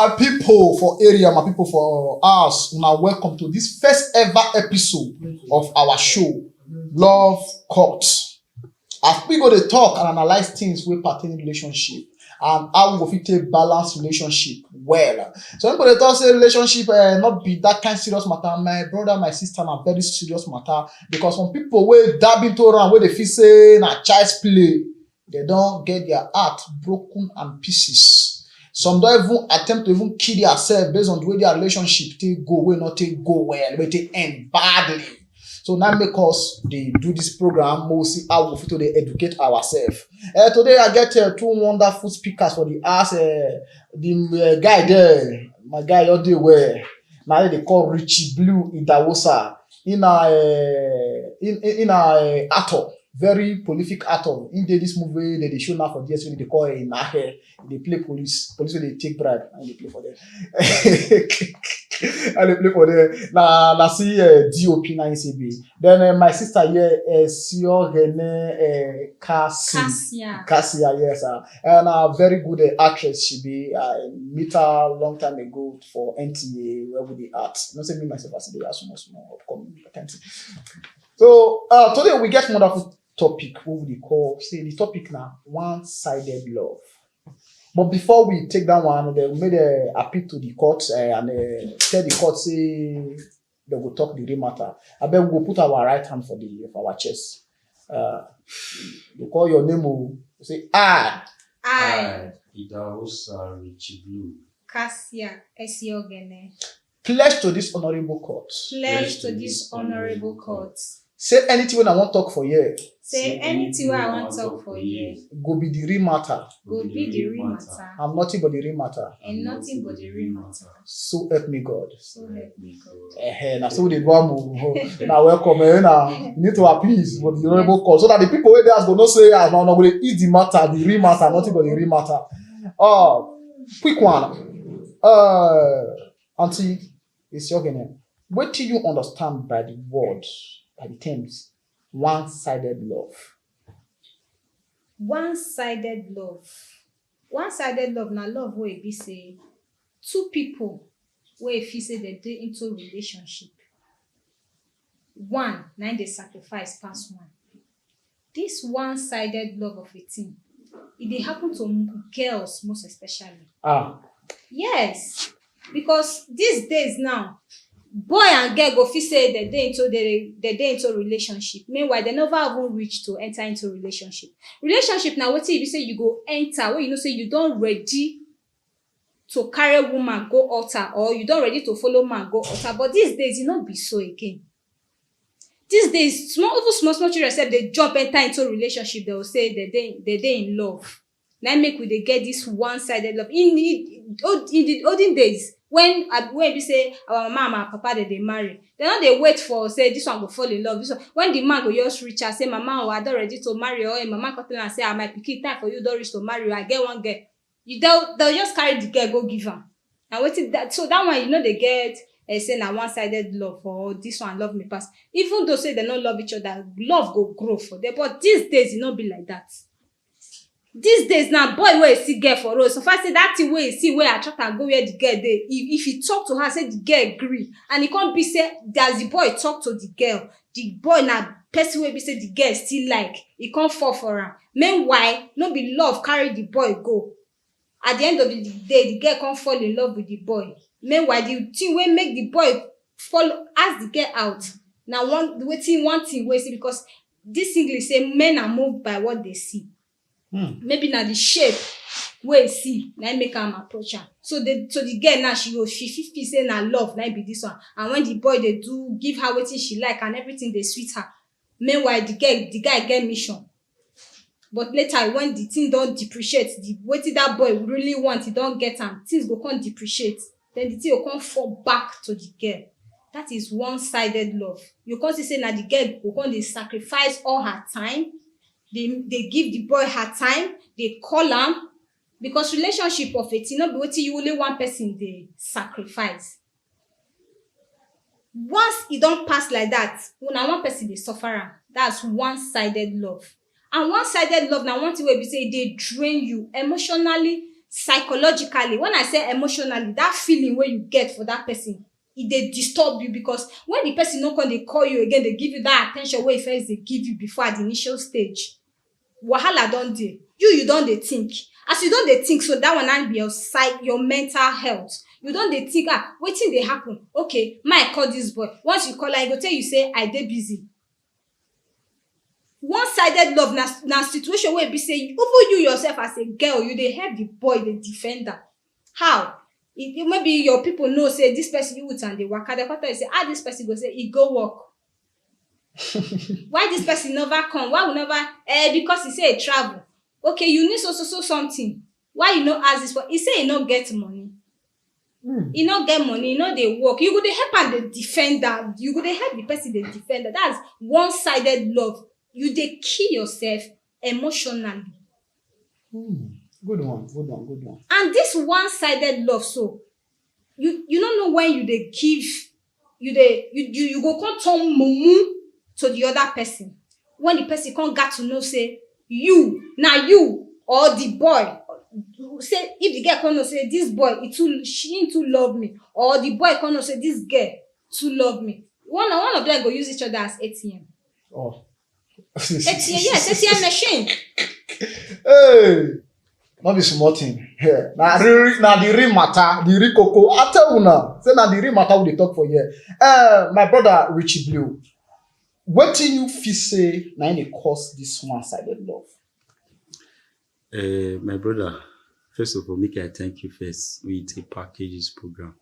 My people for area, my people for us, now welcome to this first ever episode of our show, Love Court. As we go to talk and analyze things wey pertain relationship and how we go fit take balance relationship well. So people dey talk say relationship not be that kind serious matter. My brother, my sister, na very serious matter because some people wey dab into am wey dey feel say na child's play, they don get their heart broken and pieces. Some don't even attempt to even kill themselves based on the way their relationship take go, wey not take go well, wey take end badly. So now make us they do this program, we'll see how we fit to educate ourselves. Today I get two wonderful speakers for the house. The guy there, my guy all day where now they call Richie Blue Idawosa in a actor. Very prolific actor. In this movie that they show now for DSV, they call it Nahe. They play police when they take bribe and they play for them. And they play for them. Na see DOP na ICB. Then my sister here Siogene Cassia, yes, and a very good actress she be. I met her a long time ago for NTA where we the art. Not say me myself as they are small upcoming. So today we get wonderful topic what we call say the topic now one-sided love. But before we take that one, they made a appeal to the court and tell the court say they will talk the real matter. I bet we will put our right hand for our chest. You call your name, you say I Idawosa Richie Blue Cassia Esiogene. Pledge to this honorable court. Pledge to this honorable court. Say anything when I want to talk for you. Say anything I want to talk for you. Go be the real matter. Go be the real matter. I'm nothing but the real matter. And nothing but the real matter. So help me God. So help me God. Now so they go move. Now welcome. Now you need to appease for the honorable court so that the people where they ask go not say no go eat the matter, the real matter, nothing but the real matter. Quick one. Auntie, it's your name. What do you understand by the word, by the terms, one-sided love? One-sided love. One-sided love na love wey be say two people wey feel say they dey into relationship. One na dey sacrifice pass one. This one-sided love of a thing, it dey happen to girls most especially. Yes, because these days now, boy and girl go feel say they dey into relationship. Meanwhile, they never even reach to enter into relationship. Relationship na wetin you be say you go enter when you know say you don ready to carry woman go altar or you don ready to follow man go altar. But these days, e no be so again. These days, small children say they jump enter into relationship. They will say they dey in love. Now make we dey get this one-sided love. In the olden days, when we say our mama and papa they marry, they no dey wait for say this one go fall in love. This one, when the man go just reach her say mama I don ready to marry, or mama come tell am say my pikin time for you don reach to marry, I get one girl. They'll just carry the girl go give am. And wetin that, so that one you know they get say na one-sided love or this one love me pass. Even though say they no love each other, love go grow for them. But these days it no be like that. These days now, boy wey see girl for road, so far say that thing wey see where attract am go where the girl dey. If he talk to her, say the girl gree, and he can't be say as the boy talk to the boy na person wey be say the girl still like, he can't fall for am. Meanwhile, no be love carry the boy go. At the end of the day, the girl can't fall in love with the boy. Meanwhile, the thing wey make the boy fall ask the girl out. Now one thing wey see, because this English say men are moved by what they see. Maybe na the shape wey see na make am approach am. So the girl now she feel say na love na be this one. And when the boy they do give her wetin she like and everything they sweet her. Meanwhile the guy get mission. But later when the thing don't depreciate, the wetin that boy really want, he don't get am. Things go come depreciate. Then the thing will come fall back to the girl. That is one-sided love. You can't say na the girl go come dey sacrifice all her time. They give the boy her time, they call am, because relationship of it, not be wetin you only one person they sacrifice. Once it don't pass like that, when one person they suffer am, that's one-sided love. And one-sided love now one thing wey be say they drain you emotionally, psychologically, when I say emotionally, that feeling where you get for that person, they disturb you, because when the person no come, they call you again, they give you that attention where first they give you before at the initial stage. Wahala don dey. You don dey think. As you don dey think, so that one na be your mental health. You don dey think, wetin dey happen? Okay, I call this boy. Once you call am, he go tell you say I dey busy. One-sided love na situation where be say even you yourself as a girl, you dey help the boy, the defender. How? Maybe your people know say this person you with and they waka, they come tell you say, this person go say he go work. Why this person never come? Why we never? Because he say he travel. Okay, you need so something. Why you no ask this for? He say he no get money. He no get money, he no dey work. You go dey help am the defender. You go dey help the person the defender. That's one-sided love. You dey kill yourself emotionally. Good one. And this one-sided love, so you don't know when you dey give, you go come turn mumu to the other person. When the person come got to know say you or the boy, say if the girl come know say this boy she too love me, or the boy come know say this girl too love me. One of them go use each other as ATM. ATM, yes, ATM machine. Hey, not be small thing. Here, na the real matter, the real cocoa. I tell you now, say na the real matter we dey talk for here. My brother Richie Blue, wetin you feel say na dey cause this one-sided love? My brother, first of all, make I thank you first. We take packages program.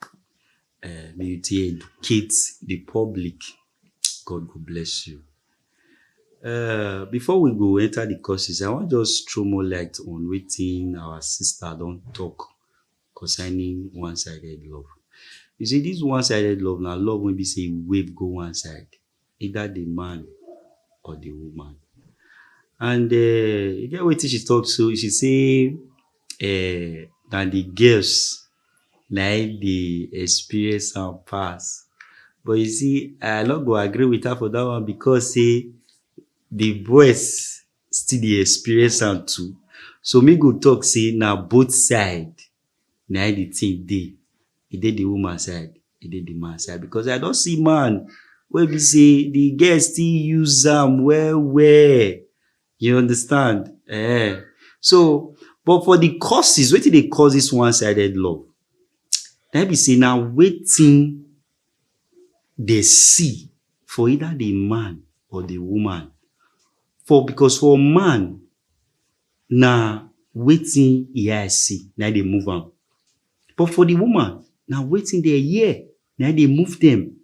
May you educate the public. God go bless you. Before we go enter the courses, I want just throw more light on wetin our sister don talk concerning one-sided love. You see, this one-sided love na love wey be say wave go one side, either the man or the woman. And you get wetin she talk, so she say na the girls na dey experience am pass. But you see, I not go agree with her for that one, because say the boys still dey experience am too. So me go talk say na both side na the thing dey. E dey the woman side, e dey the man side. Because I don see man wey be say the girl still use am well. You understand? So, but for the causes, wetin dey cause this one-sided love? Na be say na wetin they see for either the man or the woman. Because for man, na wetin e eye see, na dey move am. But for the woman, na wetin they hear, na dey move them.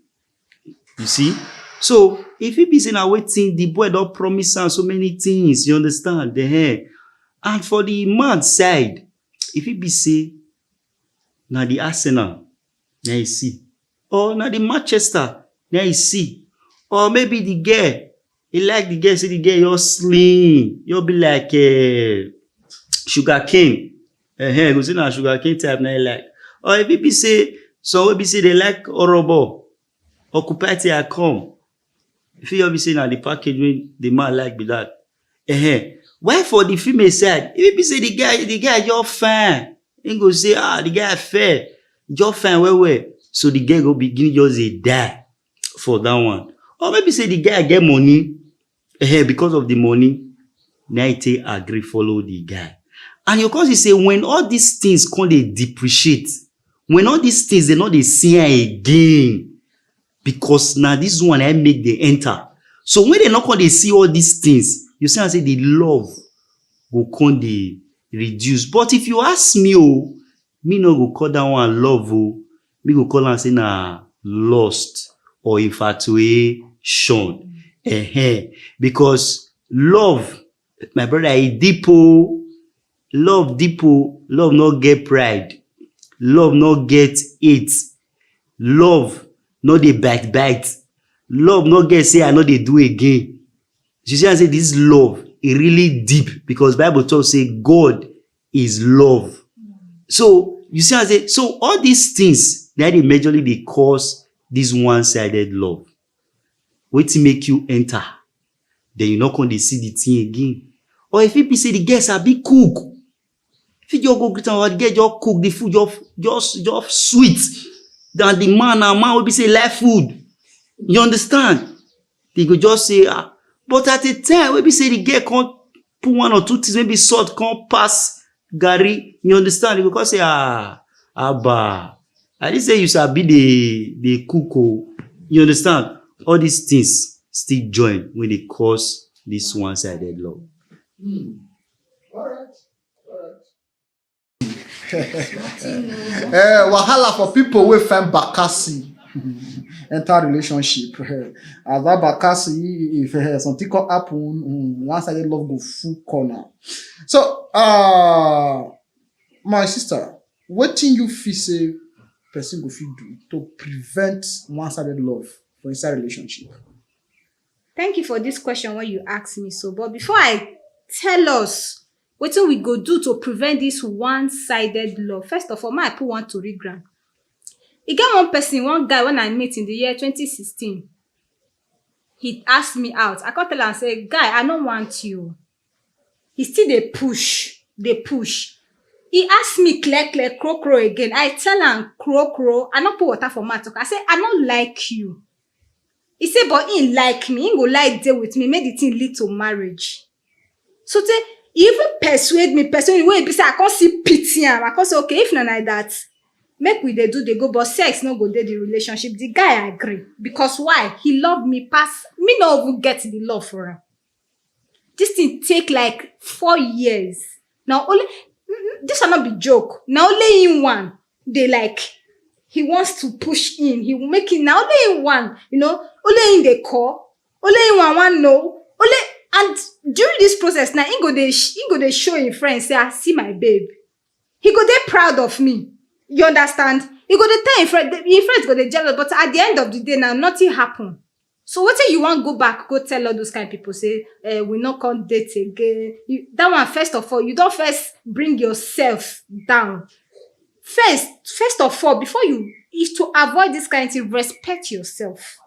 You see? So if it be say na wetin the boy don promise am so many things, you understand? And for the man side, if it be say na the Arsenal, na you see, or na the Manchester, na you see, or maybe the girl, he like the girl, say the girl you're slim, you'll be like sugar cane. Go say na sugar cane type na you like. Or if it be say some will be say they like Orobo, occupy till I come. If you be say na the package when the man like be that. Why for the female side? If it be say the guy you're fine, he go say the guy fair, you're fine well. So the girl go begin just a die for that one. Or maybe say the guy get money, because of the money, now he take agree follow the guy. And of course, he say when all these things come they depreciate, when all these things they not they see again, because now this one I make they enter. So when they not come they see all these things, you see I say the love will come they reduce. But if you ask me, me no go call that one love, me go call and say na lust or infatuation. Because love, my brother, is deep. Love deep. Love not get pride. Love not get hate. Love not dey bite. Love not get say I know they do again. You see I say this love is really deep, because Bible talks say God is love. So you see I say, so all these things that they majorly they cause this one-sided love. Wait to make you enter, then you're not going to see the thing again. Or if it be say the girls are big cook, If you just go greet am, the girl just cook the food, just sweet than the man, and man will be say like food. You understand? They go just say, but at the time, maybe say the girl can't put one or two things, maybe salt can't pass Gary. You understand? They go come say, Abba. I didn't say you shall be the cook. You understand? All these things still join when they cause this one-sided love. All right. Wahala for people wey find Bakassi enter relationship. As that Bakassi, if something can happen, one-sided love go full corner. So, my sister, wetin you feel say person go fit do to prevent one-sided love for inside relationship? Thank you for this question when you ask me so. But before I tell us wetin we go do to prevent this one-sided love, first of all, may I put one tori ground. E get one guy when I met in the year 2016. He asked me out. I come tell am say, guy, I no want you. He still dey push. He asked me clear, crow again. I tell am crow. I no put water for mouth. I say, I no like you. He say, but he like me. He go like dey with me. Make the thing lead to marriage. So he even persuade me wey be say I can't see pity am. I can't say, okay, if not like that, make we dey go, but sex no go dey the relationship. The guy agree. Because why? He loved me pass. Me no even get the love for him. This thing take like 4 years. Now only this will not be joke. Now only in one, they like he wants to push in. He will make it now only in one, only in the call, only in one no, only. And during this process, now he go dey show him friends, say, I see my babe. He go dey proud of me. You understand? He go dey tell him friends go dey jealous, but at the end of the day, now nothing happen. So what you want go back, go tell all those kind of people, say, we not come date again. That one, first of all, you don't first bring yourself down. First of all, before if to avoid this kind of thing, respect yourself.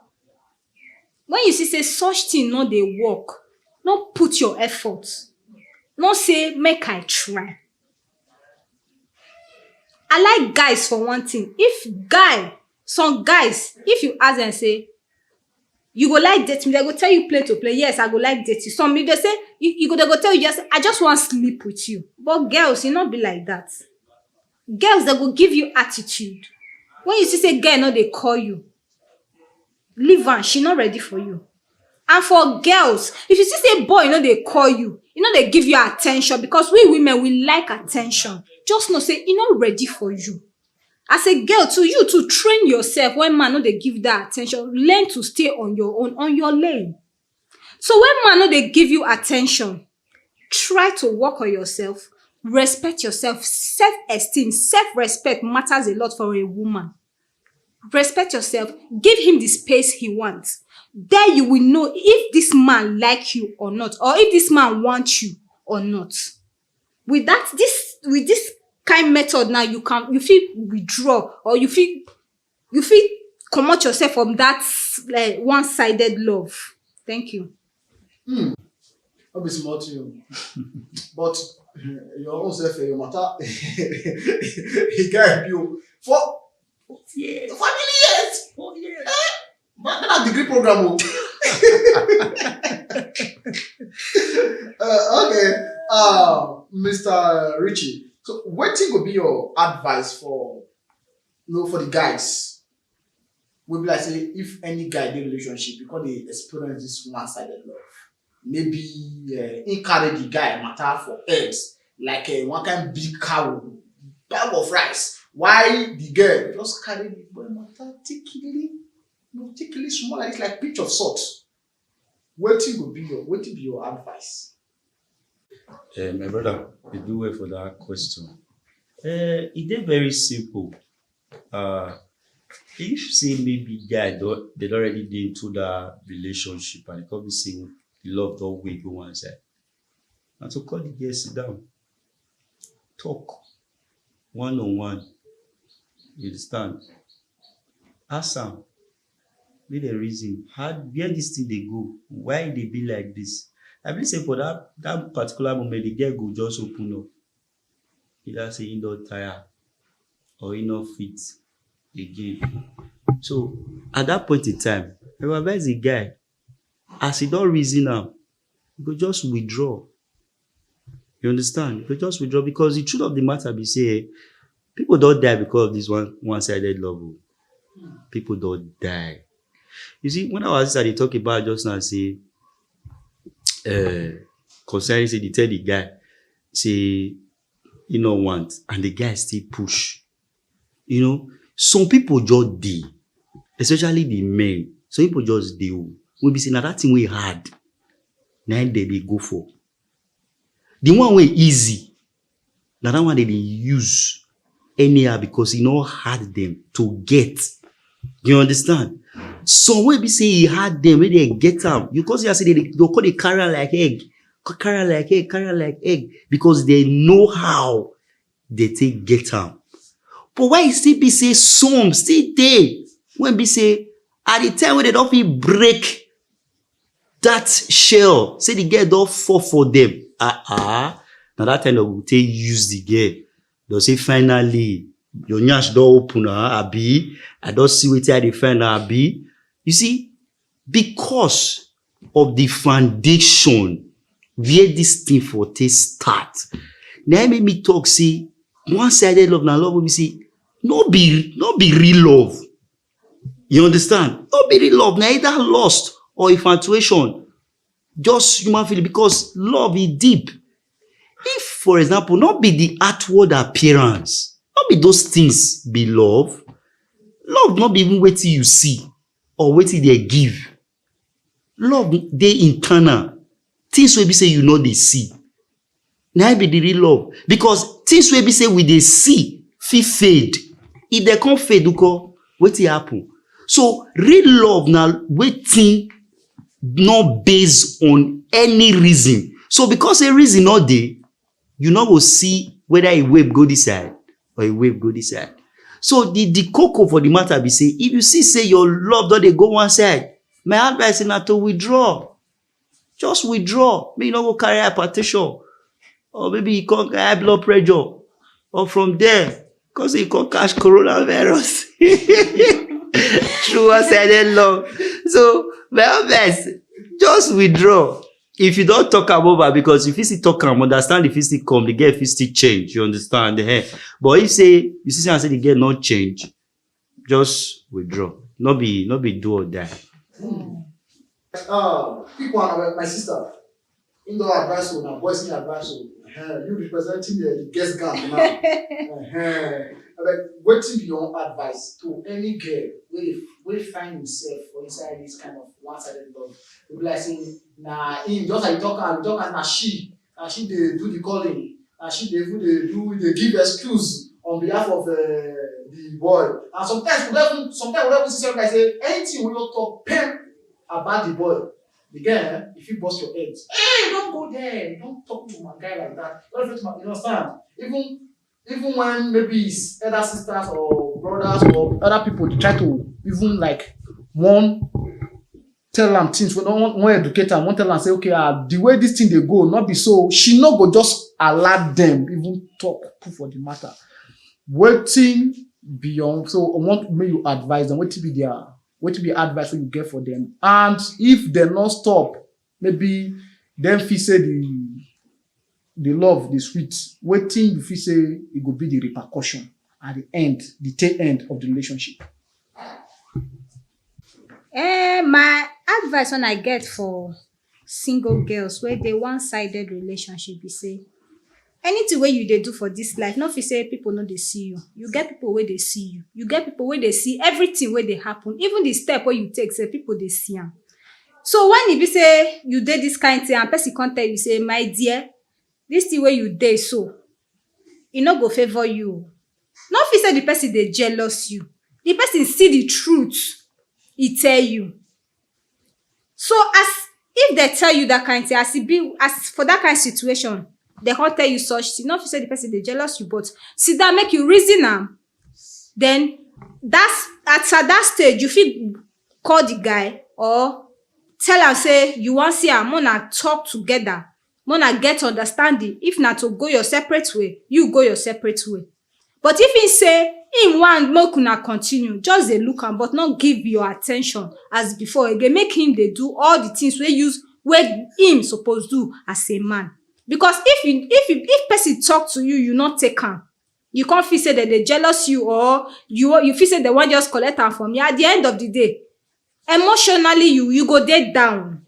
When you see say such thing no dey work, not put your effort. Not say, make I try. I like guys for one thing. Some guys, if you ask them, say, you go like date me, they go tell you play to play. Yes, I go like date you. Some if they say, they go tell you, I just want to sleep with you. But girls, you not be like that. Girls, they go give you attitude. When you see say girl, no, they call you. Leave her, she not ready for you. And for girls, if you see say boy, they call you, they give you attention, because we women, we like attention. Just know say, not ready for you. As a girl, you to train yourself when man they give that attention, learn to stay on your own, on your lane. So when man they give you attention, try to work on yourself, respect yourself, self-esteem, self-respect matters a lot for a woman. Respect yourself, give him the space he wants. There you will know if this man like you or not, or if this man wants you or not. With this kind method now, you feel withdraw, or you feel come out yourself from that one-sided love. Thank you. I'll be smart to you. But your own self, your matter, he can't you for 4 years. 4 years. Man, that's a degree program. Okay. Mr. Richie. So what will be your advice for for the guys? Will be like say if any guy in a relationship because they experience this one-sided love, maybe he carry the guy matter for eggs, like one kind big cow, bag of rice. Why the girl just carry the boy matter, take it small, it's like pinch of salt. What will be your advice? My brother, you do well for that question. It is very simple. If say maybe guy they already dey into that relationship and they probably say the love don't wait go one side, and to call the girl sit down, talk one on one. You understand? Ask am, make the reason where this thing they go, why they be like this. I believe say for that particular moment the girl go just open up. either say he don tire or he no fit again. So at that point in time, I go advise the guy, as he don reason am, he go just withdraw. You understand? He go just withdraw, because the truth of the matter be say people don die because of this one-sided love. People don die. You see, when our sister dey talk about just now, say concerning, say they tell the guy, say he no want, and the guy still push. You know, some people just dey, especially the men. Some people just dey. We be saying na that thing wey hard, na they go for. The one way easy, na that one they use anyhow because e no hard them to get. You understand? Some way be say e hard them when they get am. You cause you say they call the carry am like egg, carry am like egg, carry am like egg, because they know how they take get am. But why still be say some still there when be say at the time when they don't fit break that shell, say the girl don't fall for them. Now that time they will take use the girl. They'll say finally your nyash don't open, abi. I don't see what I defend, abi. You see, because of the foundation where this thing for take start. Now it make me talk, say one-sided love, now love will be say no be real love. You understand? No be real love, now either lust or infatuation. Just human feeling, because love is deep. If, for example, not be the outward appearance, not be those things be love. Love not be even waiting you see or waiting they give. Love they internal. Things will be say you know they see. Now be the real love. Because things will be say we they see, fade. If they can't fade, what happen? So real love now waiting not based on any reason. So because a reason not there, you know will see whether a wave go this side or a wave go this side. So the cocoa for the matter be say, if you see say your love don't they go one side, my advice is not to withdraw. Just withdraw. Maybe you not go carry hypertension, or maybe you can't high blood pressure, or from there, because you can't catch coronavirus. True one-sided love. So my advice, just withdraw. If you don't talk about it, because if you still talk and understand, if you still come, the girl if still change, you understand the hair. But if say you see and say the girl not change, just withdraw. Not be do or die. People are my sister. Indoor advice or now, boys in advice. You representing the guest girl now. What be your advice to any girl will find himself or inside this kind of one-sided love? You be like saying, nah, him just like talk and na she they do the calling, and she they give excuse on behalf of the boy. And sometimes we even see something like say anything we don't talk pen about the boy. The girl, if you bust your head, hey, don't go there, don't talk to my guy like that. Don't refer to my, you understand? Even when maybe it's other sisters or brothers or other people, they try to even like one tell them things, we don't want educate them, one tell them say, okay, the way this thing they go, not be so, she not go just allow them even talk put for the matter. Waiting beyond, so I want me you advise them, what to be advice you get for them. And if they not stop, maybe them feel say the love, the sweet, waiting you feel say it will be the repercussion at the end, the tail end of the relationship. My advice when I get for single girls where they one-sided relationship be say, anything where you they do for this life, not if say people know they see you. You get people where they see you. You get people where they see everything where they happen. Even the step where you take, say people they see them. So when you be say you did this kind of thing and person can't tell you say, my dear, this thing where you did so, it not go favor you. Not if say the person they jealous you. The person see the truth, he tell you. So as if they tell you that kind of thing, as for that kind of situation, they can't tell you such thing. Not if say the person they jealous you, but see that make you reason them. Then that's at that stage you feel call the guy or tell her say you want see am wanna talk together Mona get understanding. If na to go your separate way, you go your separate way. But if he say him want make una continue, just dey look am but not give your attention as before again. Make him dey do all the things wey him suppose do as a man. Because if person talk to you, you not take am, you can't feel say that they jealous you, or you feel say they want just collect am from you. At the end of the day, emotionally you go dey down.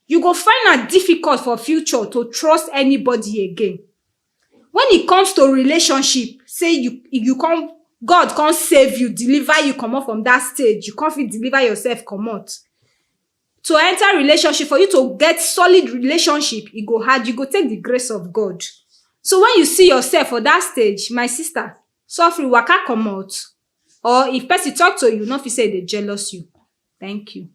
You go find it difficult for future to trust anybody again. When it comes to relationship, say God can't save you, deliver you, come out from that stage. You can't fit deliver yourself, come out. To enter relationship, for you to get solid relationship, it go hard. You go take the grace of God. So when you see yourself for that stage, my sister, suffer waka come out. Or if person talk to you, not fit say they jealous you. Thank you.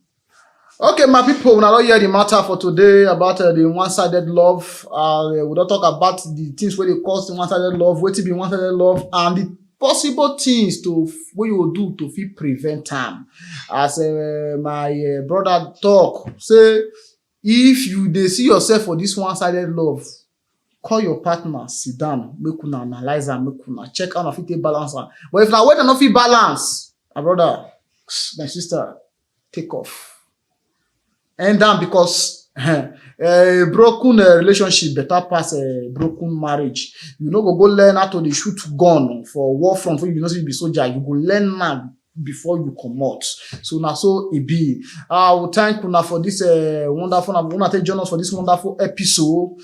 Okay, my people, we don't hear the matter for today about the one-sided love. We don't talk about the things where they cause the one-sided love, what to be one-sided love, and the possible things what you will do to fit prevent them. As my brother talk, say if they see yourself for this one-sided love, call your partner, sit down, make una analyze and make una check how fit balance. But if now whether not fit balance, my brother, my sister, take off. End down, because a broken relationship better pass a broken marriage. You know, go learn how to dey shoot gun for war front when you know be soldier. You go learn now before you come out. So now so it be. I will thank una for this wonderful. I want to join us for this wonderful episode.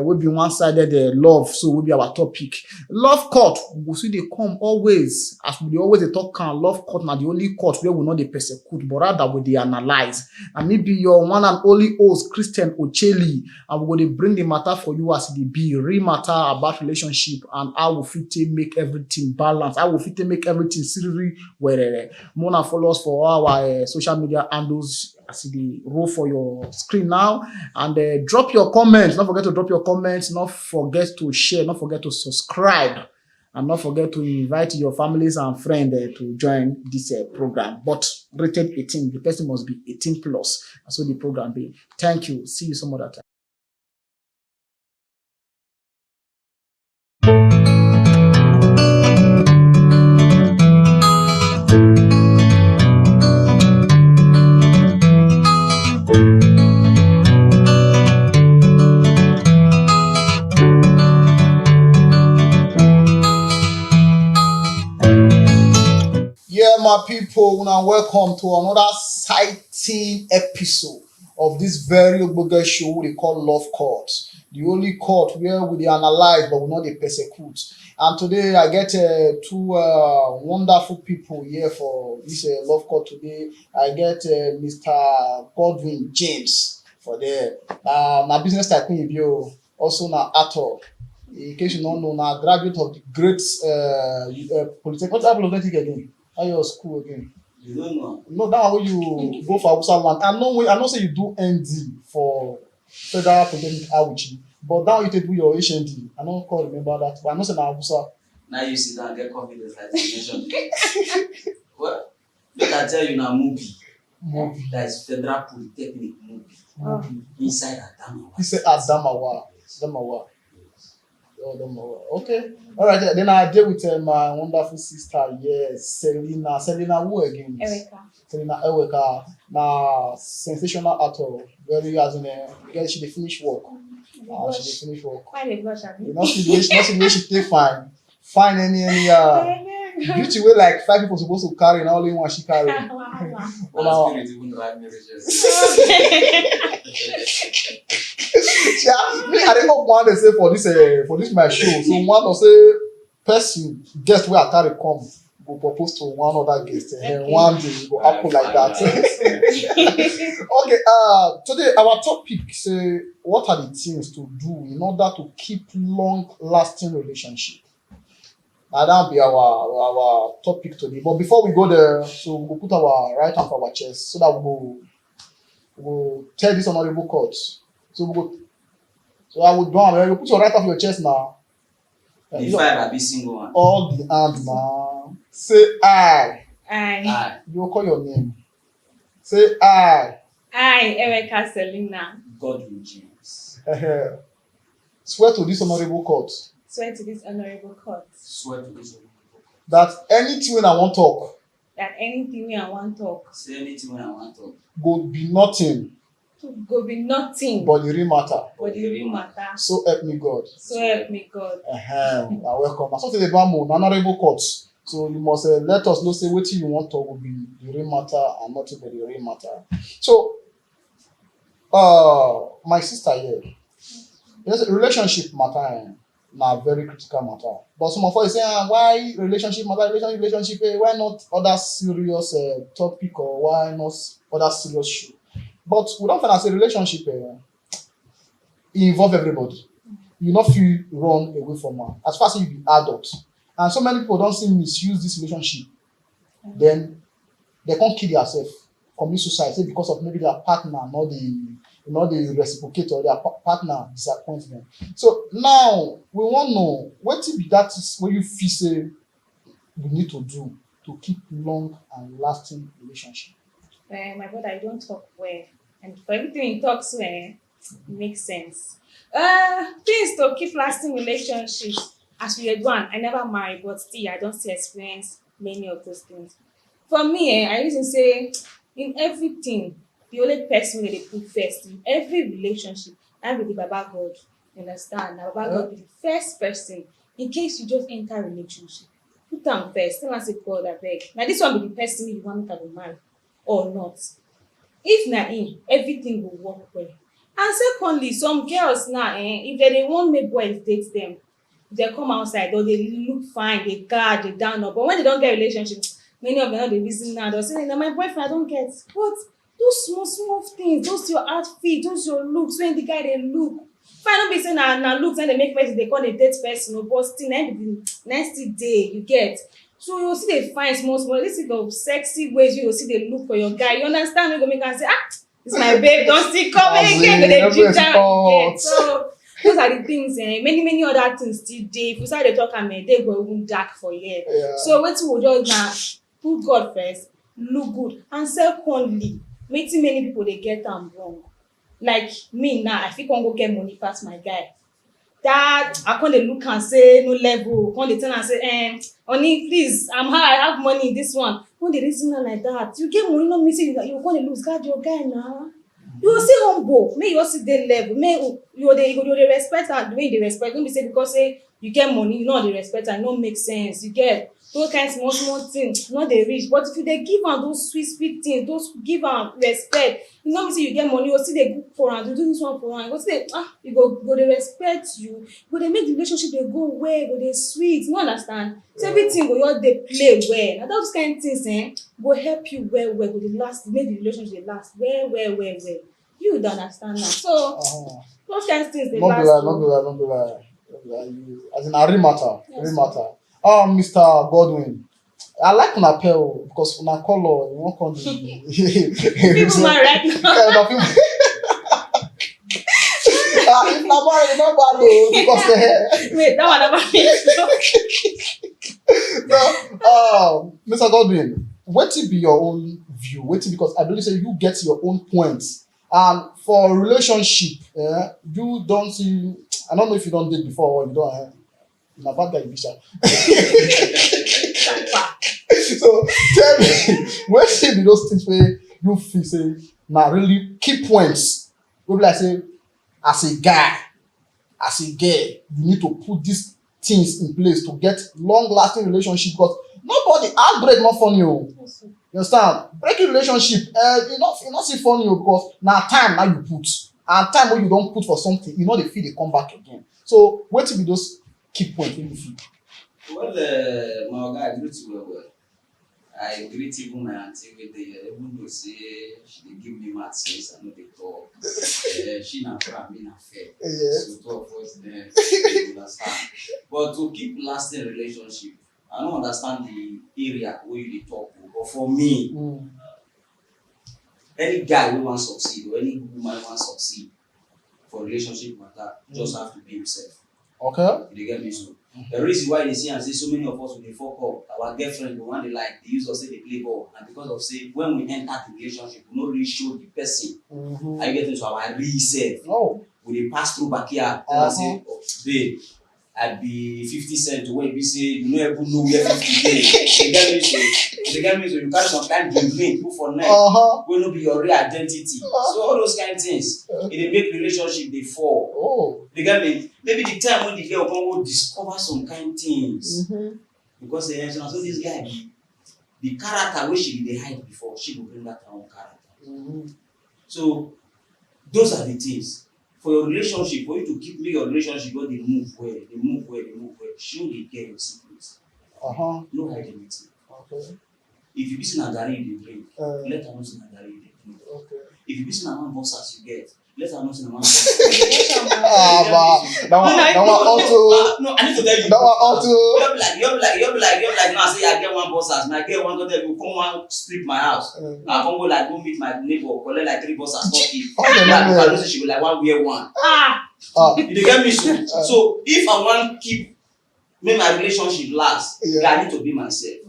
Will be one-sided love. So will be our topic. Love court. We see they come always, as we always they talk. Love court now the only court where we not they persecute, but rather we they analyze. And maybe your one and only host Christian Ocheli, and we will bring the matter for you as it be real matter about relationship and how we fit make everything balance. How we fit make everything seriously. Where Mona follow us for our social media handles as the roll for your screen now, and drop your comments. Don't forget to drop your comments. Not forget to share. Not forget to subscribe, and not forget to invite your families and friends to join this program. But rated 18, the person must be 18 plus. That's what the program be. Thank you. See you some other time. My people, now welcome to another exciting episode of this very good show we call Love Court, the only court where we analyze but we not they persecute. And today I get two wonderful people here for this Love Court today. I get Mr. Godwin James for there. My business tycoon you also now actor. In case you don't know, now graduate of the great Polytechnic. What's that Polytechnic again? How your school again? You don't know. No, that way you go for Hausa land. I know say you do ND for Federal Polytechnic Awuchi, but now you take do your HND. I don't quite remember that, but I know say na Hausa. Now you sit down and get confidence like this mention. Well, look, I tell you now, movie. That is Federal Polytechnic movie. Inside Adamawa. He said Adamawa. Okay. All right. Then I deal with my wonderful sister. Yes, Selena. Selena who again? Eweka. Selena Eweka. Now sensational actor. Very as in because she dey finish work. She dey finish work. Quite a blush, I mean. You know, she take fine. Fine any beauty way like 5 people supposed to carry, now only one she carry. Wow. Spirit even drive me Yeah, me I dey hope one day say for this my show. So one will say person guest where I carry come go propose to one other guest and one day it go happen like that. Okay, today our topic say what are the things to do in order to keep long lasting relationship. Now that'll be our topic today. But before we go there, so we'll put our right hand for our chest so that we'll tell this honorable court. So I would go on. You put your right hand for your chest now. If I be single one. All the hands now. Say I. I. You call your name. Say I. I, Eweka Selena. Godwin James. Swear to this honorable court Swear to this honorable court Swear to this one. that anything when I want talk that anything wey I wan talk Say anything when I want to. go be nothing go be nothing but the real matter. but the real matter. So help me God. So help me God. Na welcome. Na something about mo na honorable court. So you must let us know say wetin you want talk will be the real matter and nothing but the real matter. So my sister here, yes, relationship matter na very critical matter. But some of us say why relationship matter, relationship, why not other serious topic or why not other serious show? But we don find out say relationship e involve everybody. You no fit run away from am as far as you be adult. And so many people don still misuse this relationship. Then they come kill themselves, commit suicide, say because of maybe their partner no dey reciprocate or their partner disappoint them. So now we wan know wetin be that wey you feel say we need to do to keep long and lasting relationship. My brother, you don talk well, and for everything you talk so it makes sense. Things to keep lasting relationships. As we do am, I never marry, but still I don still experience many of those things. For me, I reason say in everything, the only person wey dey put first in every relationship na be the Baba God. You understand? Na Baba God be the first person. In case you just enter relationship, put am first. Tell am say God abeg, na this one be the person wey you wan make I go marry or not. If na him, everything go work well. And secondly, some girls now if dem dey wan make boys date dem, they come outside or they look fine, they guard, they down up. But when they don't get relationship, many of them no dey reason now. They'll say, "Na my boyfriend I don't get." But those small things, those your outfit, those your looks, when the guy dey look. Fine, no be say na looks and they make person they call a date person, but still na be the next day you get. So you see they find small, this is the sexy ways you see they look for your guy. You understand? You go make am say, this my babe, don't still come again, go dey ginger get. So those are the things many other things still dey. If you start dey talk am dey go even dark for here. Yeah. So wetin we just na put God first, look good, and secondly wetin many people dey get am wrong. Like me now, I fit come go get money pass my guy. That I come dey look am say no level, come dey tell am say honey please I have money this one. Come dey reason am like that. You get money no mean say you come dey lose guard your guy na. You go still humble, make you also dey level, make you go dey respect am the way you dey respect. No be say because say you get money you no dey respect am, e no make sense. You get those kind small things no dey reach. But if you dey give am those sweet things, those give am respect, e no mean say you get money you go still dey cook for am, do this one for am. You go still dey you go dey respect you, go dey make the relationship dey go well, go dey sweet. You understand? So everything go just dey play well. Na those kind things go help you well, go dey last, make the relationship dey last well. You don't understand that. So those kind of things they last. No be lie. As in a real matter, Mr. Godwin, I like una pair because una color you wan come people marry right now. If na marry you no bad o because wait, that one never so, Mr. Godwin, wetin be your own view? Wetin, because I believe say you get your own points. And for relationship, you don't see. I don't know if you don't date before or you don't. Na bad guy you sha. So tell me, wetin be those things where you feel say na really key points? We be like say, as a guy, as a girl, you need to put these things in place to get long-lasting relationship. Because nobody heartbreak not funny o. You understand? Breaking relationship, e not see funny because na time now you put, and time when you don't put for something, you know they feel they come back again. So wetin be those key points wey you feel? Well, my oga, I greet you well. I greet even my auntie wey dey here, even though say she dey give me mad sense, I no dey talk. She na friend, me na fair. Yes. So two of us there, you understand. But to keep lasting relationship, I don't understand the area where you dey talk. But for me, any guy who wants to succeed or any woman who wants to succeed for relationship matter, just have to be himself. Okay. You get me so. The reason why they see and say so many of us when they fuck up, our girlfriend, the one they like, they use us say they play ball, and because of say when we enter the relationship, we not really show the person. Are you getting to our real self? Oh. we dey pass through backyard. Tell am say, oh, babe, I be 50 cent wey be say you no even know where 50 dey. You get me so you carry some kind drink put for neck wey no be your real identity. So all those kind things, e dey make relationship dey fall. You get me? Maybe the time when the girl come go discover some kind things. Because so this guy be the character wey she dey hide before, she go bring out her own character. So those are the things. For your relationship, for you to keep make your relationship wey dey move well, show the girl your secrets. No hide anything. If you be say na garri you dey drink, let her know say na garri you dey drink. If you be say na one boxers you get, let her know say na one boxers. That one also. No, I need to tell you. That one also. You be like now say I get one boxers, my girl wan go tell you come wan sleep my house. I come go like go meet my neighbor, collect like 3 boxers, not keep. I know say she go like one wear one. You dey get me so? So if I wan keep make my relationship last, I need to be myself.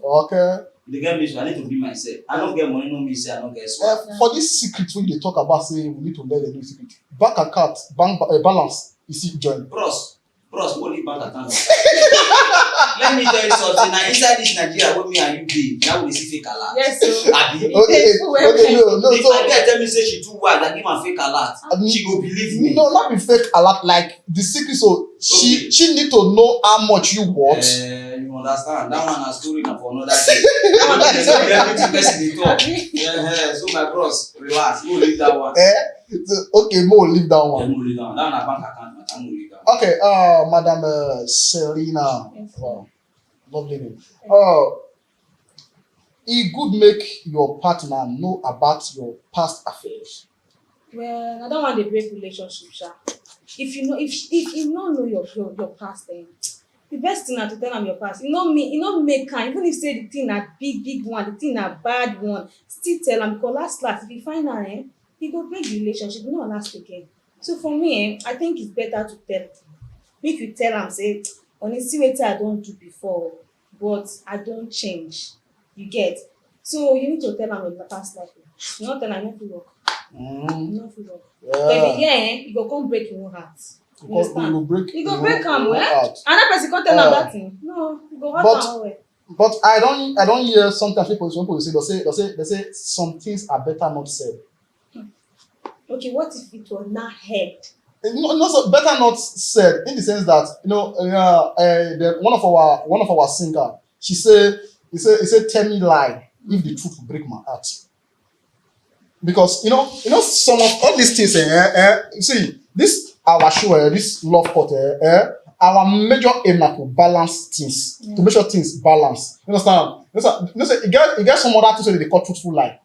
You get me so? I need to be myself. I don't get money, no mean say I don't get swag. For this secret when they talk about saying we need to learn a new secret, bank account, balance, is it join? Bros, what leave bank account? Let me tell you something. Now inside this Nigeria, where me and you be, now we see fake alert. Yes, so. Okay, no. If my girl tell me say she too wild, I give her fake alert. She go believe me. No, not be fake alert. Like the secret, so she need to know how much you worth. You understand? That one has story for another day. That one is everything person dey talk. So my bros, relax. We'll leave that one. Okay, more leave that one. We'll leave that one. That one na bank account matter. We'll leave that one. Okay, Madam Selena. Wow, lovely name. It good make your partner know about your past affairs. Well, I don't want to break relationship, sha. If you don't know your past, then the best thing na to tell am your past. You know make am, even if say the thing na big one, the thing na bad one, still tell am, because last if you find out, e go break the relationship, e no last again. So for me, I think it's better to tell. Make you tell am say, honey, see wetin I don do before, but I don change. You get? So you need to tell am your past life. You no tell am, no fit work. No fit work. But you go come break your own heart. You understand? You go break am well. Another person come tell am that thing. No, you go hurt am well. But I don't hear sometimes people they say some things are better not said. Okay, what if it was not heard? No, so better not said in the sense that one of our singer, he said tell me lie if the truth will break my heart. Because some of all these things see this our show this love court our major aim na to balance things, to make sure things balance. You understand? You get some other things that they call truthful lie.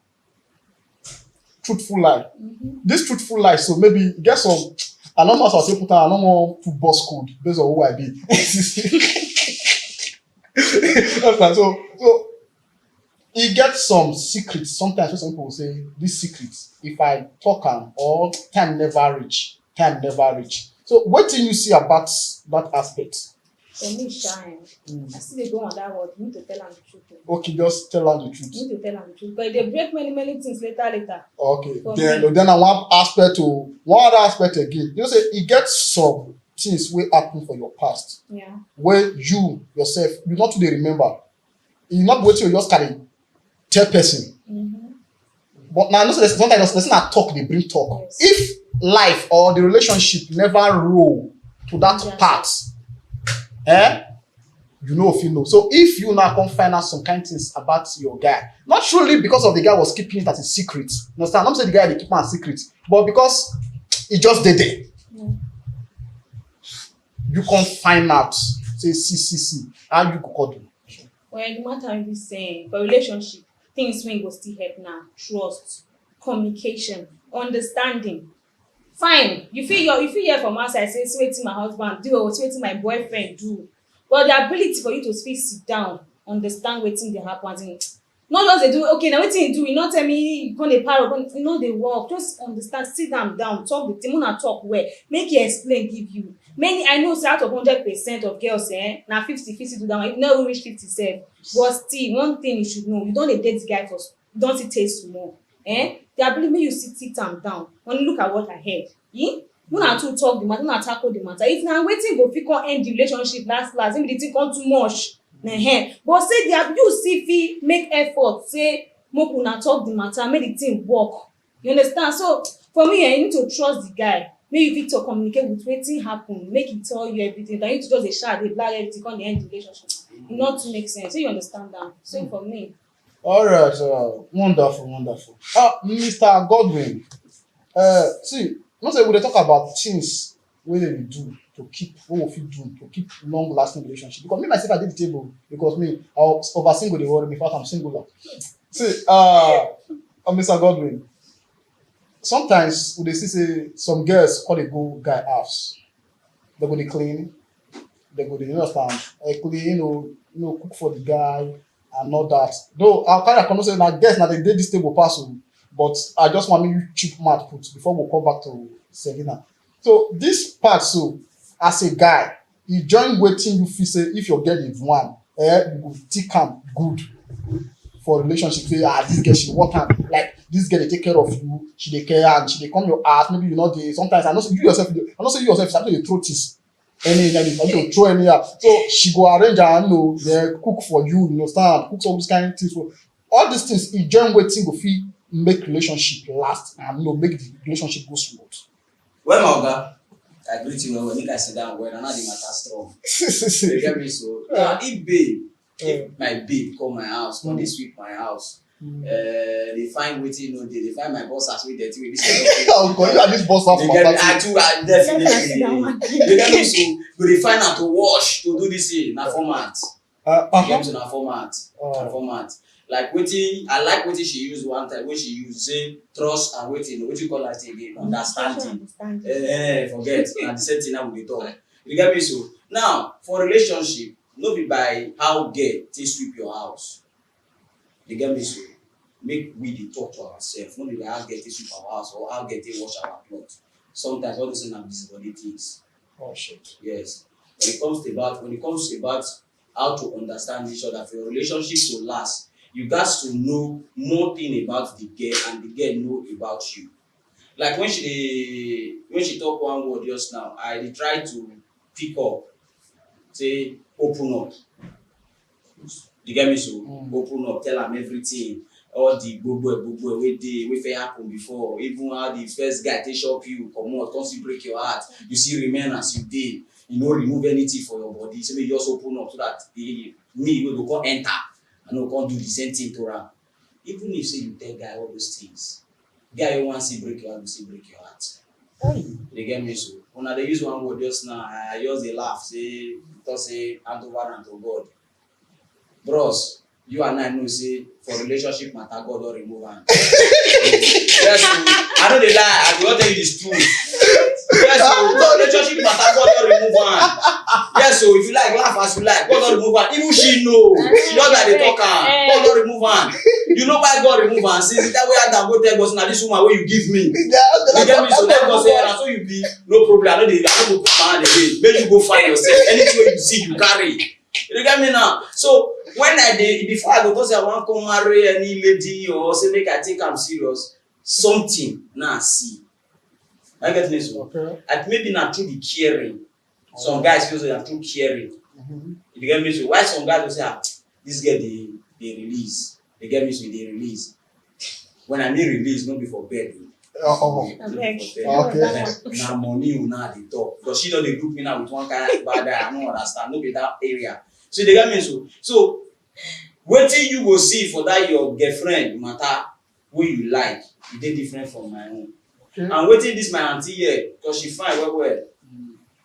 This truthful lie, so maybe you get some. I know most of put I no more football school based on who I be. so you get some secrets. Sometimes some people say these secrets, if I talk am or time never reach. So what do you see about that aspect? For me, shine. I still dey go on that word. You need to tell am the truth. Okay, just tell am the truth. You need to tell am the truth. But they break many things later. Okay. Then one other aspect again. You say you get some things wey happen for your past. Yeah. Where you yourself you not really remember. You not wait till you just carry tell person. But now sometimes the person that talk they bring talk. Yes. If life or the relationship never roll to that part, you know if you know. So if you now come find out some kind of things about your guy, not truly because of the guy was keeping it as a secret. You understand? I'm not saying the guy they keep it as a secret, but because he just did there. You can't find out. Say see. How you go do? Well, the matter I be saying for relationship, things wey go still help now. Trust, communication, understanding. Fine, you feel hear from outside say wetin my husband do or wetin my boyfriend do, but the ability for you to sit down, understand wetin dey happen, not just dey do okay na wetin you do, you no tell me you come dey paro, you no dey work, just understand, sit down, talk with him, una talk well, make he explain give you. I know say out of 100% of girls na 50 do that one, if no even reach 50 sef, but still one thing you should know, you don dey date the guy for you don taste small. The ability make you sit am down and look at what I heard. Una two talk the matter, una tackle the matter. If na wetin go fit come end the relationship last, maybe the thing come too much. But say you still fit make effort, say make una talk the matter, make the thing work. You understand? So for me, you need to trust the guy. Make you fit to communicate with wetin happen, make him tell you everything. Than you to just dey shout, dey blag everything, come dey end the relationship. E not to make sense. So you understand that? So for me. All right, wonderful. Mr. Godwin, see, not say we dey talk about things wey dey do to keep, what we fit do to keep long-lasting relationship. Because me myself, I did the table because me, I was over single, they worry me, in fact, I'm singular. See, Mr. Godwin, sometimes we dey see say some girls call dey go guy house, they go dey clean, they go dey, you understand, clean, cook for the guy and all that. Though I kind of come say na girls na dey this table pass o, but I just want me cheap mouth put before we come back to Selena. So this part, so as a guy, you join wetin you feel say if your girl is one, you go take am good for relationship. Say this girl she work am, like this girl dey take care of you, she dey care and she dey come your house. Maybe you know dey sometimes I know say you yourself start to dey throw things anyhow, to throw anyhow. So she go arrange and cook for you, you understand, cook all these kind of things. So all these things, you join wetin go fit make relationship last and make the relationship go smooth. Well, my oga, I greet you well. Make I sit down well. And now the matter strong. You get me? So now, if my babe come my house, come they sweep my house, they find wetin they find my boss as we dirty with this. Oh God, you are this boss house. I definitely. You get me? So go they find out to wash, to do this thing. Na format. You get me? Na format. Format. Like wetin I like wetin she use one time when she use say trust and wetin you call that again understanding. Forget na the same thing now we dey talk. You get me? So now for relationship, no be by how girl take sweep your house. You get me? So make we dey talk to ourselves. No be by how girl take sweep our house or how girl take wash our cloth. Sometimes all those things are busybody things. Oh shit. Yes. When it comes about how to understand each other for your relationship to last, you got to know more thing about the girl and the girl know about you. Like when she talk one word just now, I try to pick up, say open up. You get me? So open up, tell them everything, all the gbogbo wey fit happen before, even how the first guy take chop you, comot, come still break your heart, you still remain as you dey, you no remove anything for your body, so make you just open up so that me wey go come enter. I no can't do the same thing to her. Even if say you tell guy all those things, guy you want to see break your heart, you see break your heart. You get me? So when I use one word just now, I just dey laugh, say hand over and to God. Bros, you and I know say for relationship matter, God don't remove hand. Yes, I know they lie, I will tell you this truth. Yes, so relationship matter, God don't remove hand. Yes, so if you like, laugh as you like. God don't remove hand. Even she know. She knows that they talk her. God don't remove hand. You know why God remove hand? Since that way I go tell God, now this woman where you give me. You get me? So then God say, and so you be no problem. I don't go put my hand again. Make you go find yourself. Anything you see, you carry. You get me now? So when before I go to say I want to come marry any lady or say make I think I'm serious, something now see. I get this one. Okay. And maybe not through the caring. Some guys feel they are too caring. You get me? So why some guys will say, this girl they release. They get me? So they release. When I mean release, not before bed. Okay. Now money you now they talk. Because she don't group me now with one kind of bad I don't understand. No be that area. So they get me? So waiting you will see for that your girlfriend matter who you like, they different from my own. Okay. And waiting this my auntie here, because she fine well.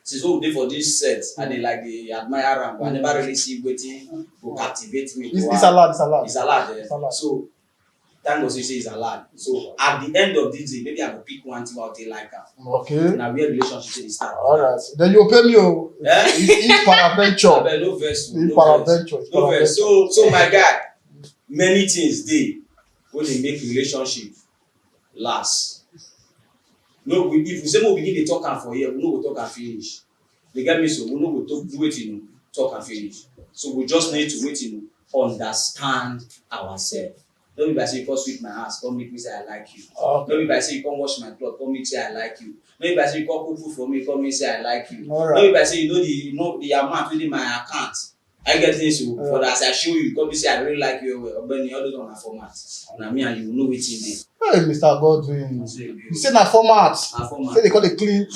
She's all day for this set, and they admire her, but I never really see waiting to captivate me. It's allowed. It's allowed. So thank God you say it's allowed. So at the end of this day, maybe I will pick one thing out there like her. Okay. Now we have relationship to start. All right. Then you pay me. It's paraventure. No verse. No verse. So my guy, many things they when they make relationship last. No, if we say we begin to talk and for here, we no go talk and finish. You get me? So we no go talk and finish. So we just need to understand ourselves. Don't be by say you come sweep my house, come make me say I like you. Okay. Don't be by say you come wash my cloth, come make me say I like you. Don't be by say you come cook food for me, come make me say I like you. All right. Don't be by say you know the amount within my account. I get things so for that as I show you, come say I really like you well. But all those on a format. Now me and you know wetin dey. Hey, Mr. Godwin. You You say na format. Say they call it clean.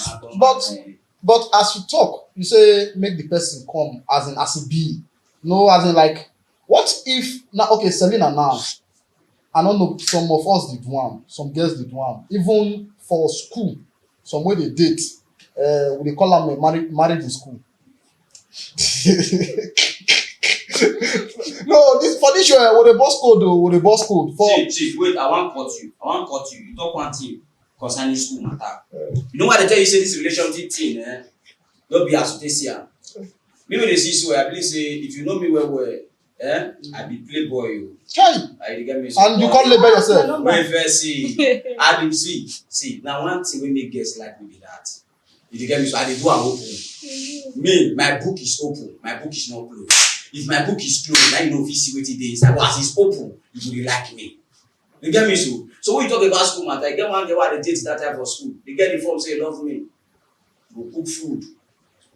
But as you talk, you say make the person come as in as a be. No, as in like, what if now? Okay, Selena now. I don't know. Some of us did one. Some girls did one. Even for school, some way they date. They call them marriage in school. No, this for this show with the boss code though, with the boss code. For Chief, wait, I want cut you. You talk one thing concerning school matter. You know why they tell you say this relationship thing, don't be as you see am. Me when they see so, I believe say if you know me well, I be playboy. Chai. I get me. And you can't label yourself. When first see, I be see. Now one thing we make guests like me be that. If you get me, so I dey do am open. Me, my book is open. My book is not closed. If my book is closed, now you know if you see wetin dey inside. But as it's open, you go like me. You get me so? So when you talk about school matter, I get one girl why they date that type of school. They get the form say love me. Go cook food.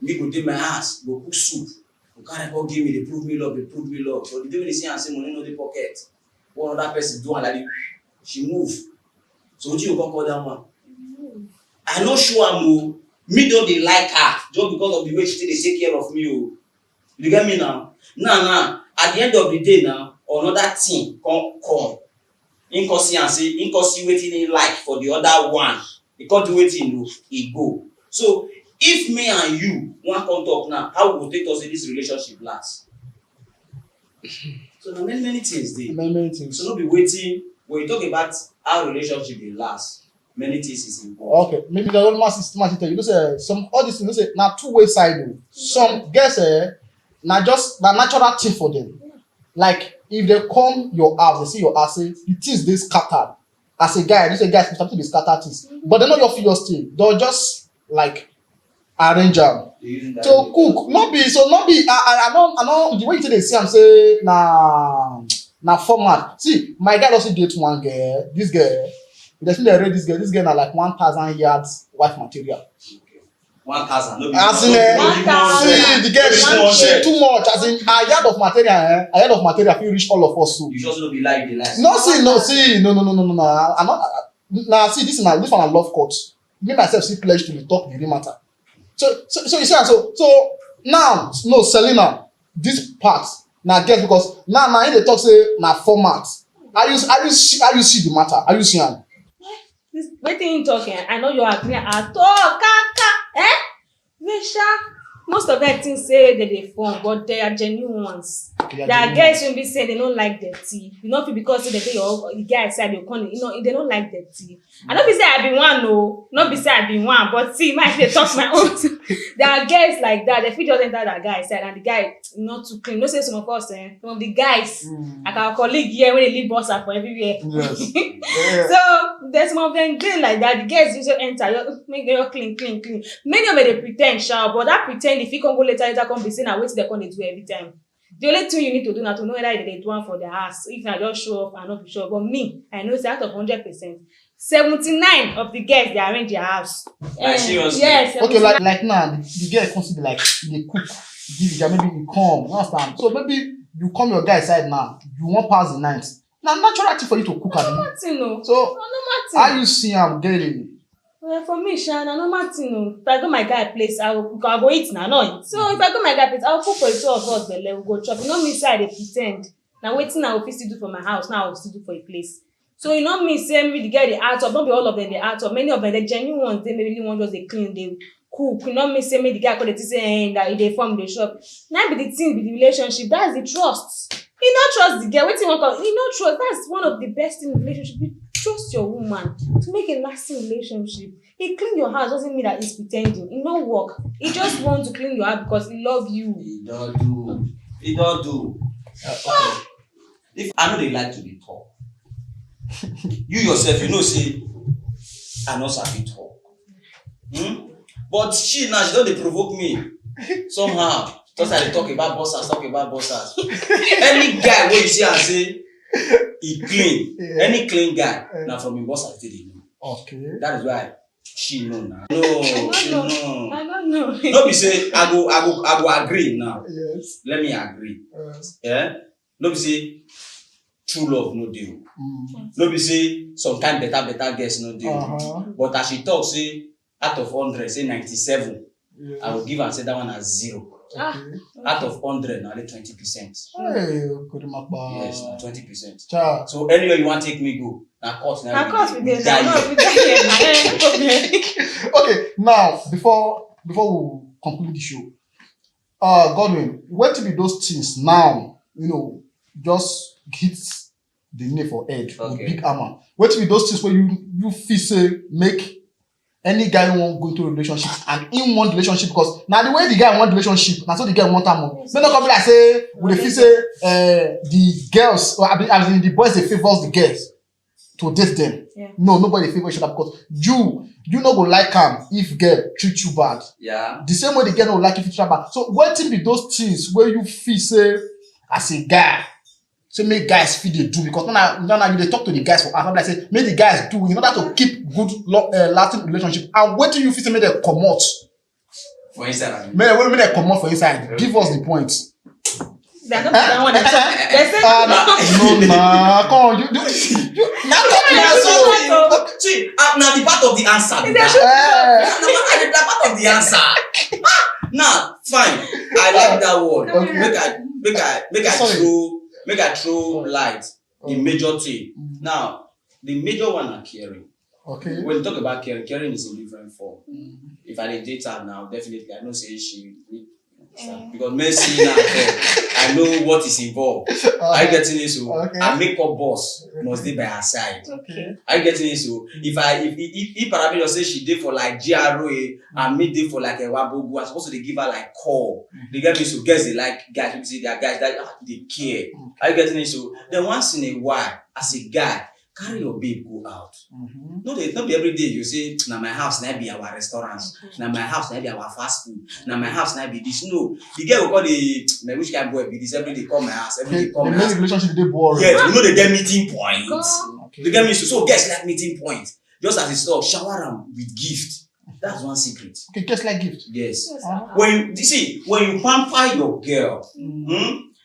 Me go dey my house. Go cook soup. Go carry go give me. They prove me love. But the day when they see and say money no dey pocket, one other person do and like she move. So what you come call that one? I no sure am o. Me don't dey like her just because of the way she dey take care of me o. You get me now? Now, at the end of the day now, another thing come. Him come see and say, him come see wetin he like for the other one. He come do wetin he go. So, if me and you wan come talk now, how we go take us say this relationship last? So, na many things dey. Many things. So, no be wetin when you talk about how relationship dey last, many things is involved. Okay, maybe the old master tell you know say some all this you know say na two-way side o. Some girls na just na natural thing for them. Like if they come your house, they see your house, say the things dey scattered. As a guy, you say guys something dey scatter things, but they know your figure still. They'll just like arrange am to cook. Not be I know the way you say they see am say na format. See, my guy also date one girl. This girl. They think they rate this girl na like 1,000 yards wife material. 1,000. No be As in, see the girl she too much. As in, a yard of material fit reach all of us so. You just no be lie, you dey lie. No. I'm not. Now see this one a love court. Me myself still pledge to be talk the real matter. So you see so now no Selena this part na get because now he dey talk say na format. Are you see the matter? Are you see am? Wetin you talking? I know you agree at all, kaka. Mesha, most of them things say they dey form, but they are genuine ones. There are guys who be say they don't like dirty. You know, because they say your guy side they come, you know, they don't like dirty. I don't be say I be one, no, not be say I be one, but see, my they talk my own. There are guys like that. They fit just enter that guy side, and the guy not too clean. No say some of us, some of the guys, like our colleague here, when they leave boss up for everywhere. Yes. Yeah. So there's some of them doing like that. The guys usually enter, make them clean. Many of them they pretend, sure, but that pretend if you come go later come be saying, wait till they come they do every time. The only thing you need to do now to know whether they do one for the house. If I just show up, I'm not be sure. But me, I know it's out of 100%. 79 of the girls they arrange their house. Seriously? Yes. Okay, like now the girl comes to be like they cook, give the guy maybe you come, you understand? So maybe you come your guy side now, you won't pass the night. Now natural thing for you to cook at Martin, no. So how you see am getting? Well, for me, Shana, no Martin, no. If I go my guy place, I'll go eat now, no. So if I go my guy place, I'll cook for the two of us, but we go chop. You know me say I dey pretend. Now waiting I will still do for my house, now I will still do for a place. So you know me say me the guy they add up, not be all of them they add up. Many of them the genuine ones, they maybe want just they clean, they cook. You know me say me the guy call the say that they form the shop. Now be the thing with the relationship, that's the trust. You not trust the girl, waiting one call, you not trust. That's one of the best in the relationship. You trust your woman to make a lasting relationship. He clean your house doesn't mean that he's pretending. He not work. He just want to clean your house because he love you. He don't do. Okay. If I know they like to be talk. You yourself, you know, say I know sabi talk. But she now, she don't provoke me somehow. Just like they talk about bossers. Any guy where you see and say, he clean. Yeah. Any clean guy, now from him boss I say they know. Okay. That is why she know now. No, she know. I don't know. No be say I go agree now. Yes. Let me agree. Yeah. No be say true love no deal. No be say some kind better girls no deal. But as she talk say out of 100 say 97. Yeah. I will give and say that one as 0. Okay. Out of 100 now only 20%. Hey, Kodimapa. Yes, 20%. Cha. So anywhere you want take me go, now course now. Of course we did. die. No, we die. Okay, now before we conclude the show, Godwin, what to be those things now? Just hit the nail for head with big hammer. What to be those things where you feel say make any guy who won't go into a relationship and in one relationship because now the way the guy want relationship, now so the guy want time more. May not come like say we feel say the girls or I mean the boys they favors the girls to date them. Yeah. No, nobody favor each other because you not go like him if girl treat you bad. Yeah. The same way the girl don't like if you treat her bad. So what be those things where you feel say as a guy, so make guys feel they do because now you they talk to the guys for like say make the guys do in order to keep good lasting relationship. And what do you feel say make them come out? For inside. Make them come out for inside. Give us the point. They're not that one. They say no, come on, you now talk to See, now the part of the answer. The part of the answer. Now, fine. I like that word. Okay. Make I throw light in major thing. Now, the major one are caring. Okay. When you talk about caring is in different form. If I date her now, definitely I know say she because Mercy now I know what is involved. I getting it so I make up boss must be by her side. Okay. I getting it so if Parabellum say she did for like GROA and me did for like a Wabogu, I'm supposed to give her like call. They get me so girls they like guys people say they are guys that they care. I getting it so then once in a while as a guy carry your babe go out. No be every day you say na my house na be our restaurant, na my house na be our fast food, na my house na be this. No, the girl will call the which kind of boy be this every day come my house, every day come my house. The relationship they boring. Yes, we know they get meeting points. Okay. They get me so guys like meeting point. Just as it's talk, shower them with gift. That's one secret. Okay, just like gift. Yes. When you pamper your girl,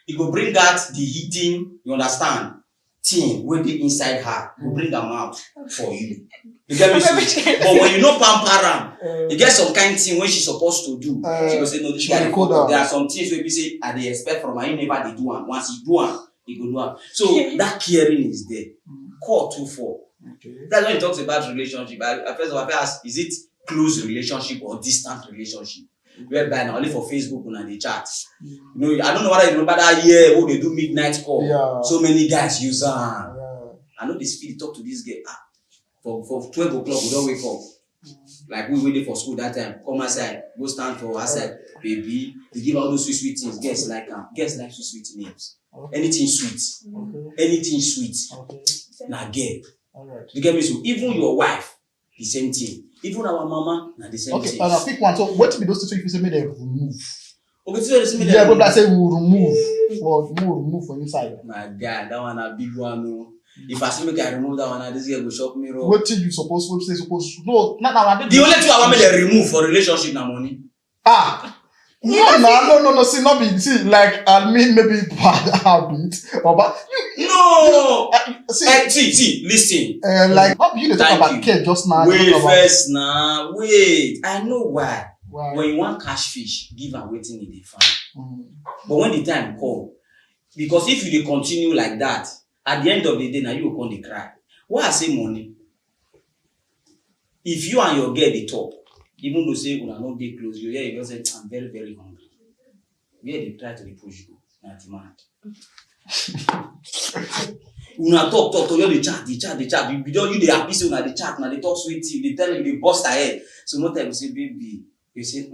it will bring out the heating. You understand? Thing when they inside her will bring them out for you. You get me? But when you know pamper her, you get some kind of thing when she's supposed to do. She will say no. This guy, there are some things where we say and they expect from her. You never they do one. Once you do one, you go do one. So that caring is there. Call 24. Okay. That's when it talks about relationship. First of all, I ask, is it close relationship or distant relationship? Whereby now only for Facebook and they chat. You know, I don't know whether you remember that year when they do midnight call. Yeah. So many guys use them. Yeah. I know this feed talk to this girl. For 12 o'clock we don't wake up. Like we waited for school that time. Come outside, go stand for outside, baby. They give all those sweet things. Guess like sweet names. Okay. Anything sweet. Okay. Anything sweet. Okay. Now girl. Alright. You get me? So even your wife, the same thing. Even our mama, na the same thing. Okay, and a quick one. So what be those things if you say make them remove? Okay, so the same Yeah, but I say we will remove from inside. My guy, that one a big one. No. If I say make I remove that one, this girl go shop me raw. What you supposed no, not now. The only thing I want me to remove for relationship na money. No. See, like I mean, maybe bad habit or but No. see, listen. like how you talk Thank about you. care just now. Wait first now. Wait. I know why. Why? When you want cash fish, give am wetin e dey find. But when the time come, because if you dey continue like that, at the end of the day, now you go come dey cry. Why I say money? If you and your girl dey talk, even though say una no dey close, you hear you just say, I'm very, very hungry. Where they try to push you, na demand. Una talk, you dey chat. You dey happy say una dey chat, una dey talk sweet thing, they tell you dey bust ahead. So no time you say, baby, you say,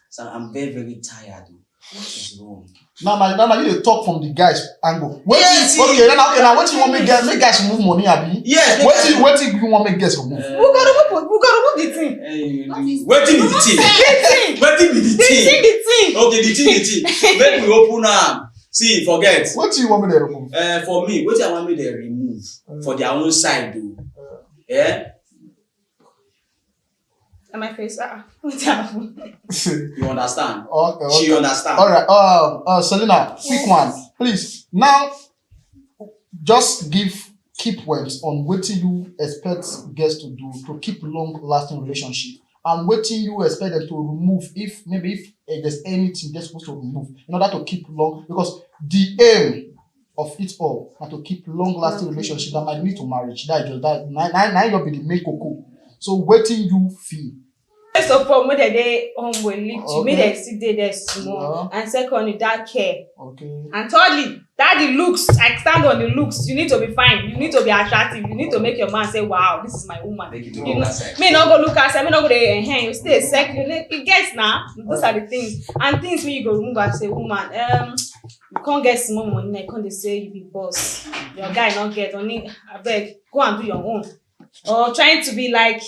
so I'm very, very tired. What is wrong? Now you dey talk from the guys angle. Yes, Okay, now what you want make guys remove money, abi? Yes. What you want make guys remove? We gotta remove the thing. Wetin be the thing? Wetin be the thing? The thing. Okay, the thing. Make we open am. See, forget. What do you want me to remove? For me, what I want me to remove for their own side, though. Yeah. And my face, what happened? You understand? Okay. She understand. All right. Selena, quick one, please. Now, just give key points on what you expect guests to do to keep long-lasting relationship, and what you expect them to remove if there's anything they're supposed to remove in order to keep long, because the aim of it all are to keep long-lasting relationship that might lead to marriage. That is just that. Now you'll be the main cocoa. So what do you feel? First of all, make they will lift you, make they sit there small. Yeah. And secondly, that care. Okay. And thirdly, that the looks, I stand on the looks. You need to be fine. You need to be attractive. You need to make your man say, wow, this is my woman. Make it You look know, outside. me not go look outside, me not go there, you stay sec, you get now. Those are the things. And things when you go remove as a woman, you can't get small money, you can't say you be boss. Your guy not get only, I beg, go and do your own. Or trying to be like,